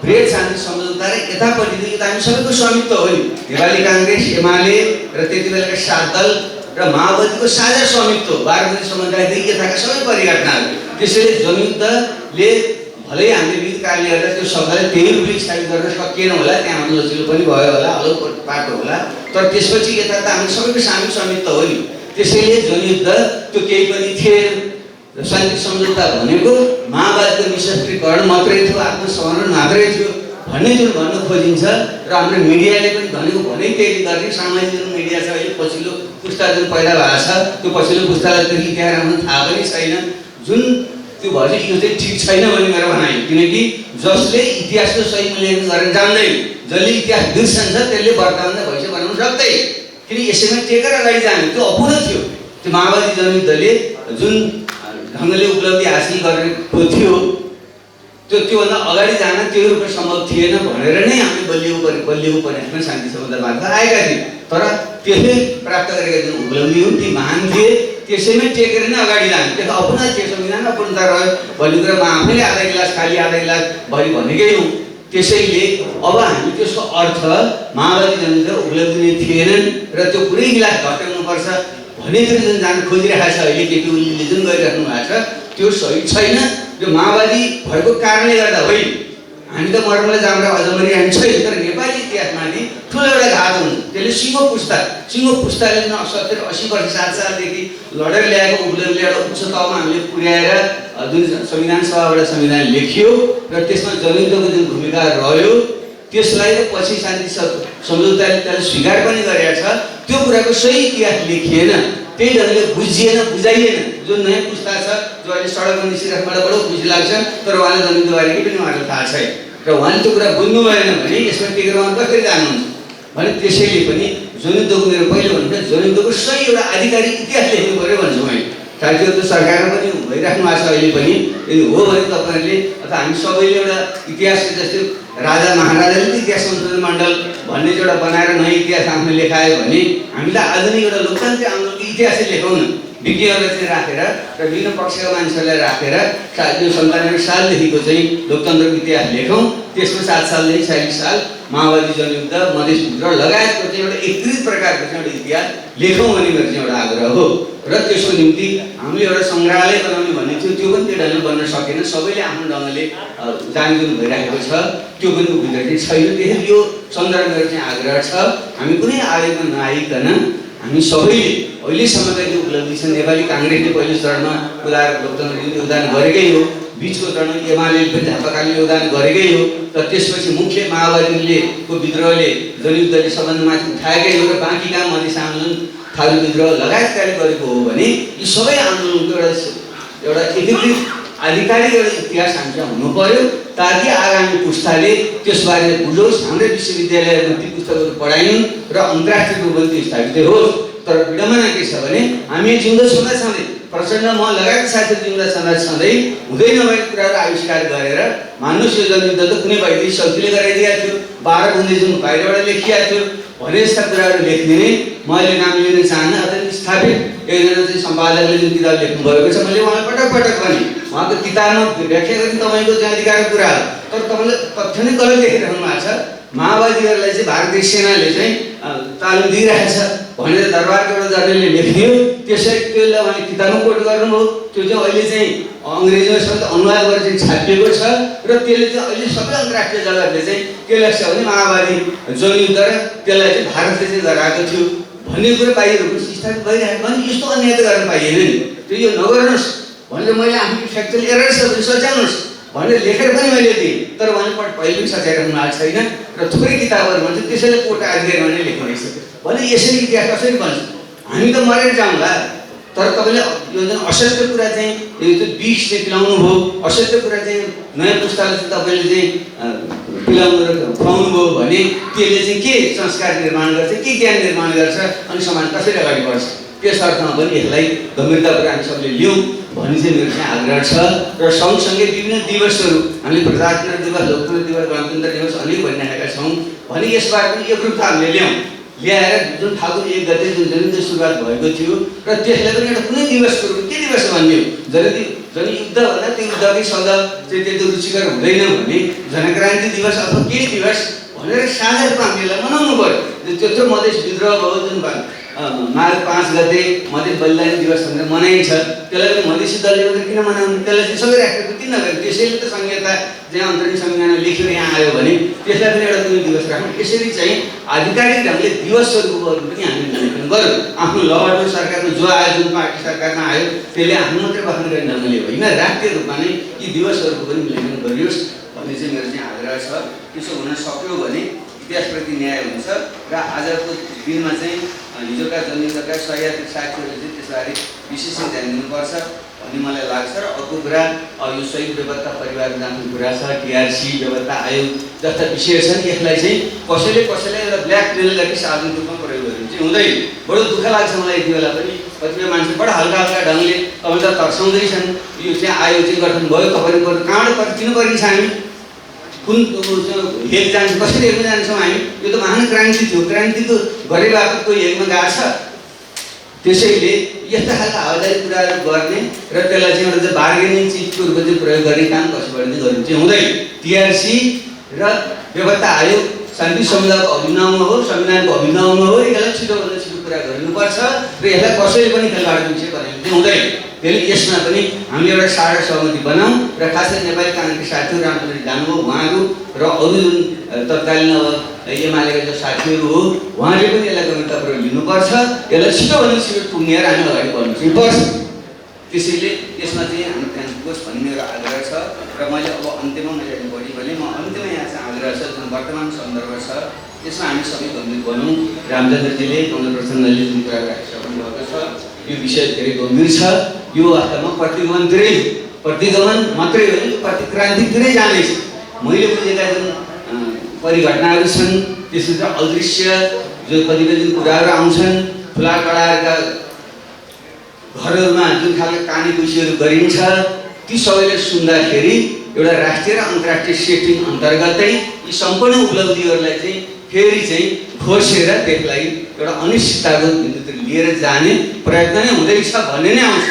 ब्रेड शान्ति सम्झौता र यतापट्टि त हामी सबैको स्वामित्व हो नि, नेपाली काङ्ग्रेस, एमाले र त्यति बेलाका 7 दल र माओवादीको साझा स्वामित्व 12 बजे सम्झौतादेखि यताका सबै परिघटनाहरू। त्यसैले जनयुद्धले भलै हामीले विविध कारणले गर्दा त्यो शब्दलाई त्यही रूपले स्थापित गर्न सकिएन होला, त्यहाँ लचिलो पनि भयो होला, अलग पाटो होला, तर त्यसपछि यता त हामी सबैको सामूहिक स्वामित्व हो नि। त्यसैले जनयुद्ध त्यो केही पनि थिएन। शान्ति सम्झौता भनेको माओवादीको निशस्त्रीकरण मात्रै थियो, आत्मसमर्पण मात्रै थियो भन्ने जुन भन्न खोजिन्छ र हाम्रो मिडियाले पनि भनेको भनै त्यही गर्ने सामाजिक जुन मिडिया छ अहिले पछिल्लो पुस्ता जुन पैदा भएको छ त्यो पछिल्लो पुस्तालाई त्यो इतिहास राम्रो थाहा पनि छैन जुन त्यो भएपछि यो चाहिँ ठिक छैन भन्ने मेरो भनाइ किनकि जसले इतिहासको सही मूल्याङ्कन गरेर जान्दैन जसले इतिहास बिर्सन्छ त्यसले वर्तमानमा भविष्य बनाउन सक्दैन किन यसैमा टेकेर अगाडि जाने त्यो अपुरो थियो त्यो माओवादी जनयुद्धले जुन ढङ्गले उपलब्धि हासिल गरेको थियो त्योभन्दा अगाडि जान त्यो रूपमा सम्भव थिएन भनेर नै हामी बलियो परिवेशमा शान्ति सम्बन्ध मार्फत आएका थियौँ तर त्यसले प्राप्त गरेका जुन उपलब्धि हुन् ती महान थिए त्यसैमै टेकेर नै अगाडि जाने त्यसको अपूर्ण त्यो संविधान अपूर्णता रह्यो भन्ने कुरा म आफैले आधा गिलास खाली आधा गिलास भरि भनेकै हुँ त्यसैले अब हामी त्यसको अर्थ माओवादी जनयुद्ध उपलब्धि नै थिएनन् र त्यो पुरै गिलास घटाउनुपर्छ भन्नेतिर जुन जान खोजिरहेको छ अहिले केपी ओलीले जुन गरिराख्नु भएको छ त्यो सही छैन त्यो माओवादी भएको कारणले गर्दा होइन हामी त मर्मले जाँदा अझमरी हामी छैन तर नेपाली इतिहासमाथि ठुलो एउटा घात हुन्छ त्यसले सिङ्गो पुस्ताले 70-80 वर्ष 7 सालदेखि लडेर ल्याएको उपलब्धिले एउटा उच्च तहमा हामीले पुर्याएर जुन संविधान सभाबाट संविधान लेखियो र त्यसमा जनयुद्धको जुन भूमिका रह्यो त्यसलाई पछि शान्ति सम्झौताले त्यसलाई स्वीकार पनि गरेका छ त्यो कुराको सही इतिहास लेखिएन त्यही ढङ्गले बुझिएन बुझाइएन जुन नयाँ पुस्ता छ जो अहिले सडकमा निस्किराख्नुबाट बडो खुसी लाग्छ तर उहाँले जनयुद्धबारे केही पनि उहाँलाई थाहा छैन र उहाँले त्यो कुरा बुझ्नु भएन भने यसमा टेकेर उहाँ कसरी जानुहुन्छ भने त्यसैले पनि जनयुद्धको मेरो पहिले भन्नु जनयुद्धको सही एउटा आधिकारिक इतिहास लेख्नु पऱ्यो भन्छु मैले साथीहरू त सरकारमा पनि भइराख्नु भएको छ अहिले पनि यदि हो भने तपाईँहरूले अथवा हामी सबैले एउटा इतिहास जस्तै राजा महाराजाले इतिहास संशोधन मण्डल भन्ने एउटा बनाएर नयाँ इतिहास आफ्नो लेखायो भने हामीलाई आधुनिक एउटा लोकतान्त्रिक आन्दोलनको इतिहासै लेखौँ न विज्ञहरूलाई चाहिँ राखेर र विभिन्न पक्षका मान्छेहरूलाई राखेर यो 97 सालदेखिको चाहिँ लोकतन्त्रको इतिहास लेखौँ त्यसमा 7 सालदेखि 46 साल माओवादी जनयुद्ध मधेस विद्रोह लगायतको चाहिँ एउटा एकीकृत प्रकारको चाहिँ एउटा इतिहास लेखौँ भन्ने मेरो चाहिँ एउटा आग्रह हो र त्यसको निम्ति हामीले एउटा सङ्ग्रहालय बनाउने भन्ने थियो त्यो पनि त्यो ढङ्गले बन्न सकेन सबैले आफ्नो ढङ्गले जानजुन भइरहेको छ त्यो पनि उभिँदै छैन त्यसैले यो सन्दर्भमा मेरो चाहिँ आग्रह छ हामी कुनै आवेगमा नआइकन हामी सबैले अहिलेसम्मका जो उपलब्धि छ नेपाली काङ्ग्रेसले पहिलो चरणमा लोकतन्त्र योगदान गरेकै हो बिचको चरण एमाले पनि झापाकालीन योगदान गरेकै हो र त्यसपछि मुख्य माओवादीले को विद्रोहले जनयुद्धले सम्बन्धमाथि उठाएकै हो र बाँकी काम मधेस आन्दोलन थारू विद्रोह लगायतकाले गरेको हो भने यी सबै आन्दोलनको एउटा एकीकृत आधिकारिक एउटा इतिहास हामीसँग हुनु पर्यो ताकि आगामी पुस्ताले त्यसबारे बुझोस् हाम्रै विश्वविद्यालयमा ती पुस्तकहरू पढाइन् र अन्तर्राष्ट्रिय रूपमा त्यो स्थापित होस् तर विडम्बना के छ भने हामी जिउँदो छँदै प्रचण्ड म लगायत साथीहरू जिउँदा छँदै हुँदै नभएको कुराहरू आविष्कार गरेर मान्नुहोस् यो जनयुद्ध त कुनै वैदेशिक शक्तिले गराइदिएको थियो 12 बुँदे जुन बाहिरबाट लेखिएको थियो भने यस्ता कुराहरू लेख्ने नै मैले नाम लिन चाहन्न अथवा स्थापित एकजना चाहिँ सम्पादकले जुन किताब लेख्नु भएको छ मैले उहाँलाई पटक भने उहाँको किताबमा व्याख्या गर्ने तपाईँको चाहिँ अधिकारको कुरा हो तर तपाईँले तथ्य नै गलत लेखिराख्नु भएको छ माओवादीहरूलाई चाहिँ भारतीय सेनाले चाहिँ तालिम दिइरहेछ भनेर दरबारको एउटा जर्नलले लेखिदियो त्यसलाई उहाँले किताबमा कोट गर्नुभयो त्यो चाहिँ अहिले चाहिँ अङ्ग्रेजीमा सबै अनुवाद गरेर चाहिँ छापिएको छ र त्यसले चाहिँ अहिले सबै अन्तर्राष्ट्रिय जगतले चाहिँ के लाग्छ भने माओवादी जनयुद्ध र त्यसलाई चाहिँ भारतले चाहिँ गराएको थियो भन्ने कुरा बाहिर स्थापित भइरहेको भने यस्तो अन्याय त गर्न पाइएन नि त्यो यो नगर्नुहोस् भनेर मैले आफ्नो फ्याक्चुअल एरर छ भने सच्याउनुहोस् भनेर लेखेर पनि मैले दिएँ तर उहाँले पहिले पनि सच्याइराख्नु भएको छैन र थुप्रै किताबहरू भन्छ त्यसैले कोट अधिकारी भनेर लेख्नु रहेछ भने यसरी इतिहास कसरी बन्छ हामी त मरेर जाउँला तर तपाईँले यो जुन असत्य कुरा चाहिँ यो विषले पिलाउनु भयो असत्य कुरा चाहिँ नयाँ पुस्ताले चाहिँ तपाईँले चाहिँ पिलाउनु र खुवाउनु भयो भने त्यसले चाहिँ के संस्कार निर्माण गर्छ के ज्ञान निर्माण गर्छ अनि समाज कसरी अगाडि बढ्छ त्यस अर्थमा पनि यसलाई गम्भीरतापूर्वक हामी सबले लियौँ भन्ने चाहिँ मेरो चाहिँ आग्रह छ र सँगसँगै विभिन्न दिवसहरू हामीले प्रजातन्त्र दिवस लोकतन्त्र दिवस गणतन्त्र दिवस अनेक भनिरहेका छौँ भने यसबाट पनि एकरूपता हामीले ल्याएर जुन फागुन 1 गते जुन जनयुद्ध सुरुवात भएको थियो र त्यसलाई पनि एउटा कुनै दिवसको रूपमा के दिवस भन्ने हो जनयुद्ध भन्दा त्यो युद्धकै शब्द चाहिँ त्यति रुचिकर हुँदैन भने जनक्रान्ति दिवस अथवा के दिवस भनेर साझा रूपमा हामीले मनाउनु पर्यो त्यत्रो मधेस विद्रोह भयो जुन माघ 5 गते मधेस बलिदान दिवस भनेर मनाइन्छ त्यसलाई पनि मधेसी दलले मात्रै किन मनाउनु त्यसलाई चाहिँ सबै राखेको किन नगरे त्यसैले त संहिता चाहिँ अन्तरिम संविधानमा लेखेर यहाँ आयो भने त्यसलाई पनि एउटा कुनै दिवस राख्नु यसरी चाहिँ आधिकारिक ढङ्गले दिवसहरूको पनि हामीले मूल्याङ्कन गरौँ आफ्नो लहरको सरकारमा जो आयो जुन पार्टी सरकारमा आयो त्यसले आफ्नो मात्रै बस्न गर्ने ढङ्गले होइन राष्ट्रिय रूपमा नै यी दिवसहरूको पनि मूल्याङ्कन गरियोस् भन्ने चाहिँ मेरो चाहिँ आग्रह छ। त्यसो हुन सक्यो भने इतिहासप्रति न्याय हुन्छ र आजको दिनमा चाहिँ हिजोका जन्मिएका सह्याद्री साथीहरूले चाहिँ त्यसबारे विशेष ध्यान दिनुपर्छ भन्ने मलाई लाग्छ। र अर्को कुरा यो शहीद बेपत्ता परिवार जाँच्ने कुरा छ, टिआरसी बेपत्ता आयोग जस्ता विषय छन्। यसलाई चाहिँ कसैले एउटा ब्ल्याकमेल गरी साधन रूपमा प्रयोग गर्नु चाहिँ हुँदैन। बडो दुःख लाग्छ मलाई यति बेला पनि कतिपय मान्छे बडो हल्का ढङ्गले तपाईँ त तर्साउँदै छन् यो चाहिँ आयोग चाहिँ गठन भयो तपाईँ कहाँबाट किन गरिन्छ हामी कुन हेग जान्छ कसरी हेर्न जान्छौँ हामी यो त महान क्रान्ति थियो क्रान्तिको गरेबापत कोही हेगमा गएको छ। त्यसैले यस्ता खालका हावादारी कुराहरू गर्ने र त्यसलाई चाहिँ एउटा बार्गेनिङ चिजको रूपमा चाहिँ प्रयोग गर्ने काम कसैबाट चाहिँ गर्नु चाहिँ हुँदैन। टिआरसी र बेपत्ता आयोग शान्ति समुदायको अभिनवमा हो, संविधानको अभिनवमा हो। यसलाई छिटोभन्दा छिटो कुरा गर्नुपर्छ र यसलाई कसैले पनि खेलबाड विषय बनाउनु चाहिँ हुँदैन। त्यसले यसमा पनि हामीले एउटा साझा सहमति बनाऊँ र खास गरी नेपाली काङ्ग्रेसका साथीहरू राम्रोसँग जानुभयो उहाँहरू र अरू जुन तत्कालीन अब एमालेका जो साथीहरू हो उहाँले पनि यसलाई गम्भीरतापूर्वक लिनुपर्छ। यसलाई छिटोभन्दा छिटो टुङ्गेर हामी अगाडि बढ्नु चाहिँ पर्छ। त्यसैले यसमा चाहिँ हाम्रो त्यहाँ पुगोस् भन्ने मेरो आग्रह छ। र मैले अब अन्त्यमा मैले बढी भने म अन्त्यमा यहाँ चाहिँ आग्रह छ जुन वर्तमान सन्दर्भ छ त्यसमा हामी सबै गम्भीर बनौँ। रामचन्द्रजीले कमल प्रचण्डले जुन कुरा राखिसक्नु भएको छ यो विषय धेरै गम्भीर छ। यो वास्तवमा प्रतिगमन मात्रै होइन प्रतिक्रान्तितिरै जानेछ। मैले बुझेका जुन परिघटनाहरू छन् त्यसमा चाहिँ अदृश्य जो कतिपय जुन कुराहरू आउँछन् ठुला कडाहरूका घरहरूमा जुन खालको कानी कुसीहरू गरिन्छ ती सबैले सुन्दाखेरि एउटा राष्ट्रिय र अन्तर्राष्ट्रिय सेटिङ अन्तर्गतै यी सम्पूर्ण उपलब्धिहरूलाई चाहिँ फेरि चाहिँ खोसेर त्यसलाई एउटा अनिश्चितताको बिन्दुतिर लिएर जाने प्रयत्न नै हुँदैछ भन्ने नै आउँछ।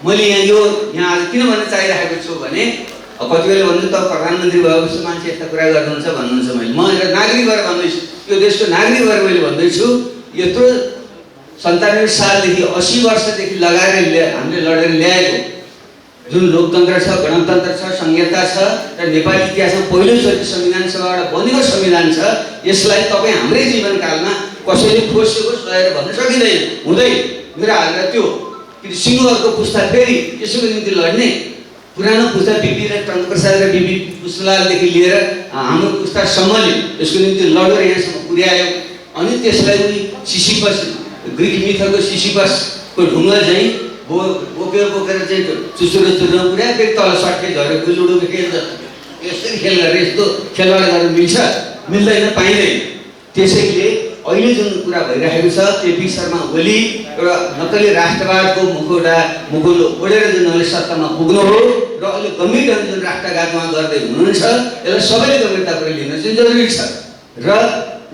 मैले यहाँ आज किन भन्न चाहिरहेको छु भने कतिले भन्नु त प्रधानमन्त्री भएको मान्छे यस्ता कुरा गर्नुहुन्छ भन्नुहुन्छ। मैले म एउटा नागरिक भएर भन्दैछु, यो देशको नागरिक भएर मैले भन्दैछु। यत्रो 97 सालदेखि 80 वर्षदेखि लगाएर हामीले लडेर ल्याएको जुन लोकतन्त्र छ, गणतन्त्र छ, संहिता छ र नेपाली इतिहासमा पहिलोचोटि संविधान सभाबाट बनेको संविधान छ। यसलाई तपाईँ हाम्रै जीवनकालमा कसैले खोसेको लगेर भन्न सकिँदैन, हुँदैन। मेरो आग्रह त्यो कि सिङ्गोहरूको पुस्ता फेरि यसको निम्ति लड्ने पुरानो पुस्ता बिपी र टङ्कप्रसाद र बिपी पुष्पलालदेखि लिएर हाम्रो पुस्तासम्मले यसको निम्ति लडेर यहाँसम्म पुर्यायो। अनि त्यसलाई उनी सिसिपस ग्रिक मिथको सिसिपसको ढुङ्गा चाहिँ बोकेर चाहिँ चुचुरो पुर्यायो फेरि तल सट्के झरेको लुडोको खेल जस्तो यसरी खेल गरेर यस्तो खेलबाड गर्न मिल्छ? मिल्दैन, पाइँदैन। त्यसैले अहिले जुन कुरा भइरहेको छ केपी शर्मा ओली एउटा नक्कली राष्ट्रवादको मुकुल ओढेर जुन अहिले सत्तामा पुग्नु हो र अहिले गम्भीर ढङ्गले जुन राष्ट्रघात उहाँ गर्दै हुनुहुन्छ यसलाई सबैले गम्भीरतापूर्वक लिन चाहिँ जरुरी छ। र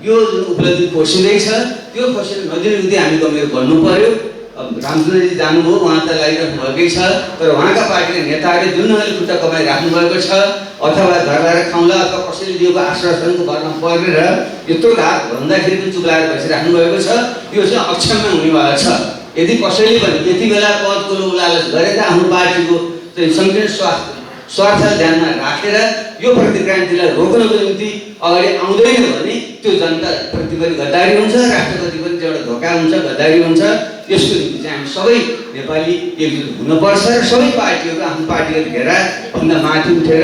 यो जुन उपलब्धि खोसिँदैछ त्यो खोसेर नदिने निम्ति हामी गम्भीर बन्नु पर्यो। रामचन्द्रजी जानुभयो, उहाँ त लागिरहनु भएकै छ, तर उहाँका पार्टीका नेताहरूले जुन ढङ्गले खुट्टा कमाइराख्नु भएको छ अथवा घर लगाएर खाउँला अथवा कसैले दिएको आश्वासनको भरमा परेर यत्रो घात भन्दाखेरि पनि चुप लागेर बसिराख्नु भएको छ। यो चाहिँ अक्षम्य हुनेवाला छ। यदि कसैले पनि यति बेला पदको लोभ लालच गरेर आफ्नो पार्टीको चाहिँ सङ्कीर्ण स्वार्थलाई ध्यानमा राखेर यो प्रतिक्रान्तिलाई रोक्नको निम्ति अगाडि आउँदैन भने त्यो जनताप्रति पनि गद्दारी हुन्छ, राष्ट्रप्रति पनि एउटा धोका हुन्छ, गद्दारी हुन्छ। यसको निम्ति चाहिँ हामी सबै नेपाली एकजुट हुनुपर्छ र सबै पार्टीहरू आफ्नो पार्टीको घेराभन्दा माथि उठेर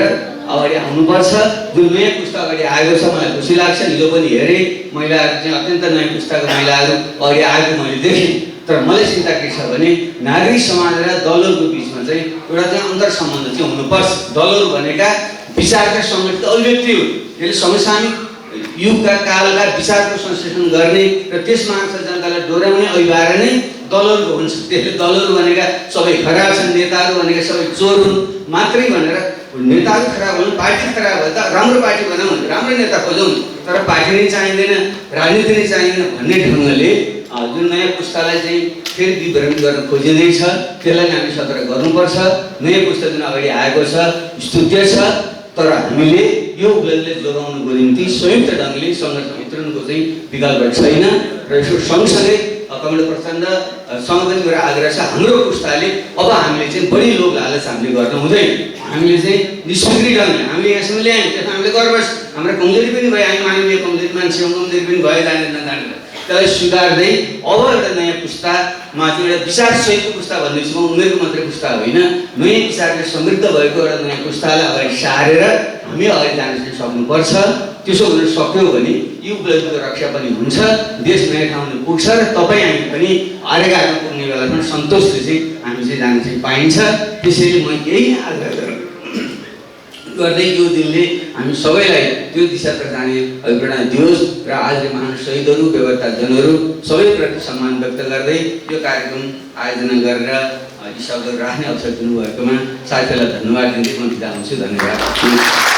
अगाडि आउनुपर्छ। जुन नयाँ पुस्ता अगाडि आएको छ मलाई खुसी लाग्छ। हिजो पनि हेरेँ महिलाहरू चाहिँ अत्यन्त नयाँ पुस्ताको महिलाहरू अगाडि आएको मैले देखेँ। तर मलाई चिन्ता के छ भने नागरिक समाज र दलहरूको बिचमा चाहिँ एउटा चाहिँ अन्तर सम्बन्ध चाहिँ हुनुपर्छ। दलहरू भनेका विचारका सङ्गठित अभिव्यक्ति हुन्। यसले समसामयिक युगका कालका विचारको संश्लेषण गर्ने र त्यसमा जनतालाई डोर्याउने अभिभार नै दलहरूको हुन्छ। त्यसले दलहरू भनेका सबै खराब छन्, नेताहरू भनेका सबै चोर हुन् मात्रै भनेर नेताहरू खराब हुन्, पार्टी खराब भयो त राम्रो पार्टी बनाऊ, राम्रो नेता खोजौँ, तर पार्टी नै चाहिँदैन, राजनीति नै चाहिँदैन भन्ने ढङ्गले जुन नयाँ पुस्तालाई चाहिँ फेरि विवरण गर्न खोजिँदैछ त्यसलाई हामी सतर्क गर्नुपर्छ। नयाँ पुस्ता जुन अगाडि आएको छ स्तुत्य छ, तर हामीले यो उपलब्धिले जोगाउनुको निम्ति संयुक्त ढङ्गले सङ्घर्ष वितरणको चाहिँ विकल्प छैन। र यसो सँगसँगै कमल प्रचण्डसँग पनि मेरो आग्रह छ हाम्रो पुस्ताले अब हामीले चाहिँ बढी लोभ लालच हामीले गर्न हुँदैन। हामीले चाहिँ निष्क्रिय ढङ्गले हामीले यहाँसम्म ल्यायौँ, त्यसमा हामीले गर्व छ। हाम्रा कमजोरी पनि भयो, हामी मानवीय कमजोरी मान्छे कमजोरी पनि भयो, जानेर नजानेर त्यसलाई सुधार्दै अब एउटा नयाँ पुस्तामा चाहिँ एउटा विचारसहितको पुस्ता भन्दैछु म, उमेरको मात्रै पुस्ता होइन, नयाँ विचारले समृद्ध भएको एउटा नयाँ पुस्तालाई अगाडि सारेर हामी अगाडि जान चाहिँ सक्नुपर्छ। त्यसो हुन सक्यो भने यो उपलब्धिको रक्षा पनि हुन्छ, देश नयाँ ठाउँमा पुग्छ र तपाईँ हामी पनि हरेक आगो पुग्ने बेलामा सन्तोषले चाहिँ हामी चाहिँ जान चाहिँ पाइन्छ। त्यसैले म यही आग्रह गर्दै यो दिनले हामी सबैलाई त्यो दिशातर्फ जाने प्रेरणा दियोस् र आजले महान शहीदहरू, बेगरताजनहरू सबैप्रति सम्मान व्यक्त गर्दै यो कार्यक्रम आयोजना गरेर यी शब्दहरू राख्ने अवसर दिनुभएकोमा साथीहरूलाई धन्यवाद दिँदै म बिदा हुन्छु। धन्यवाद।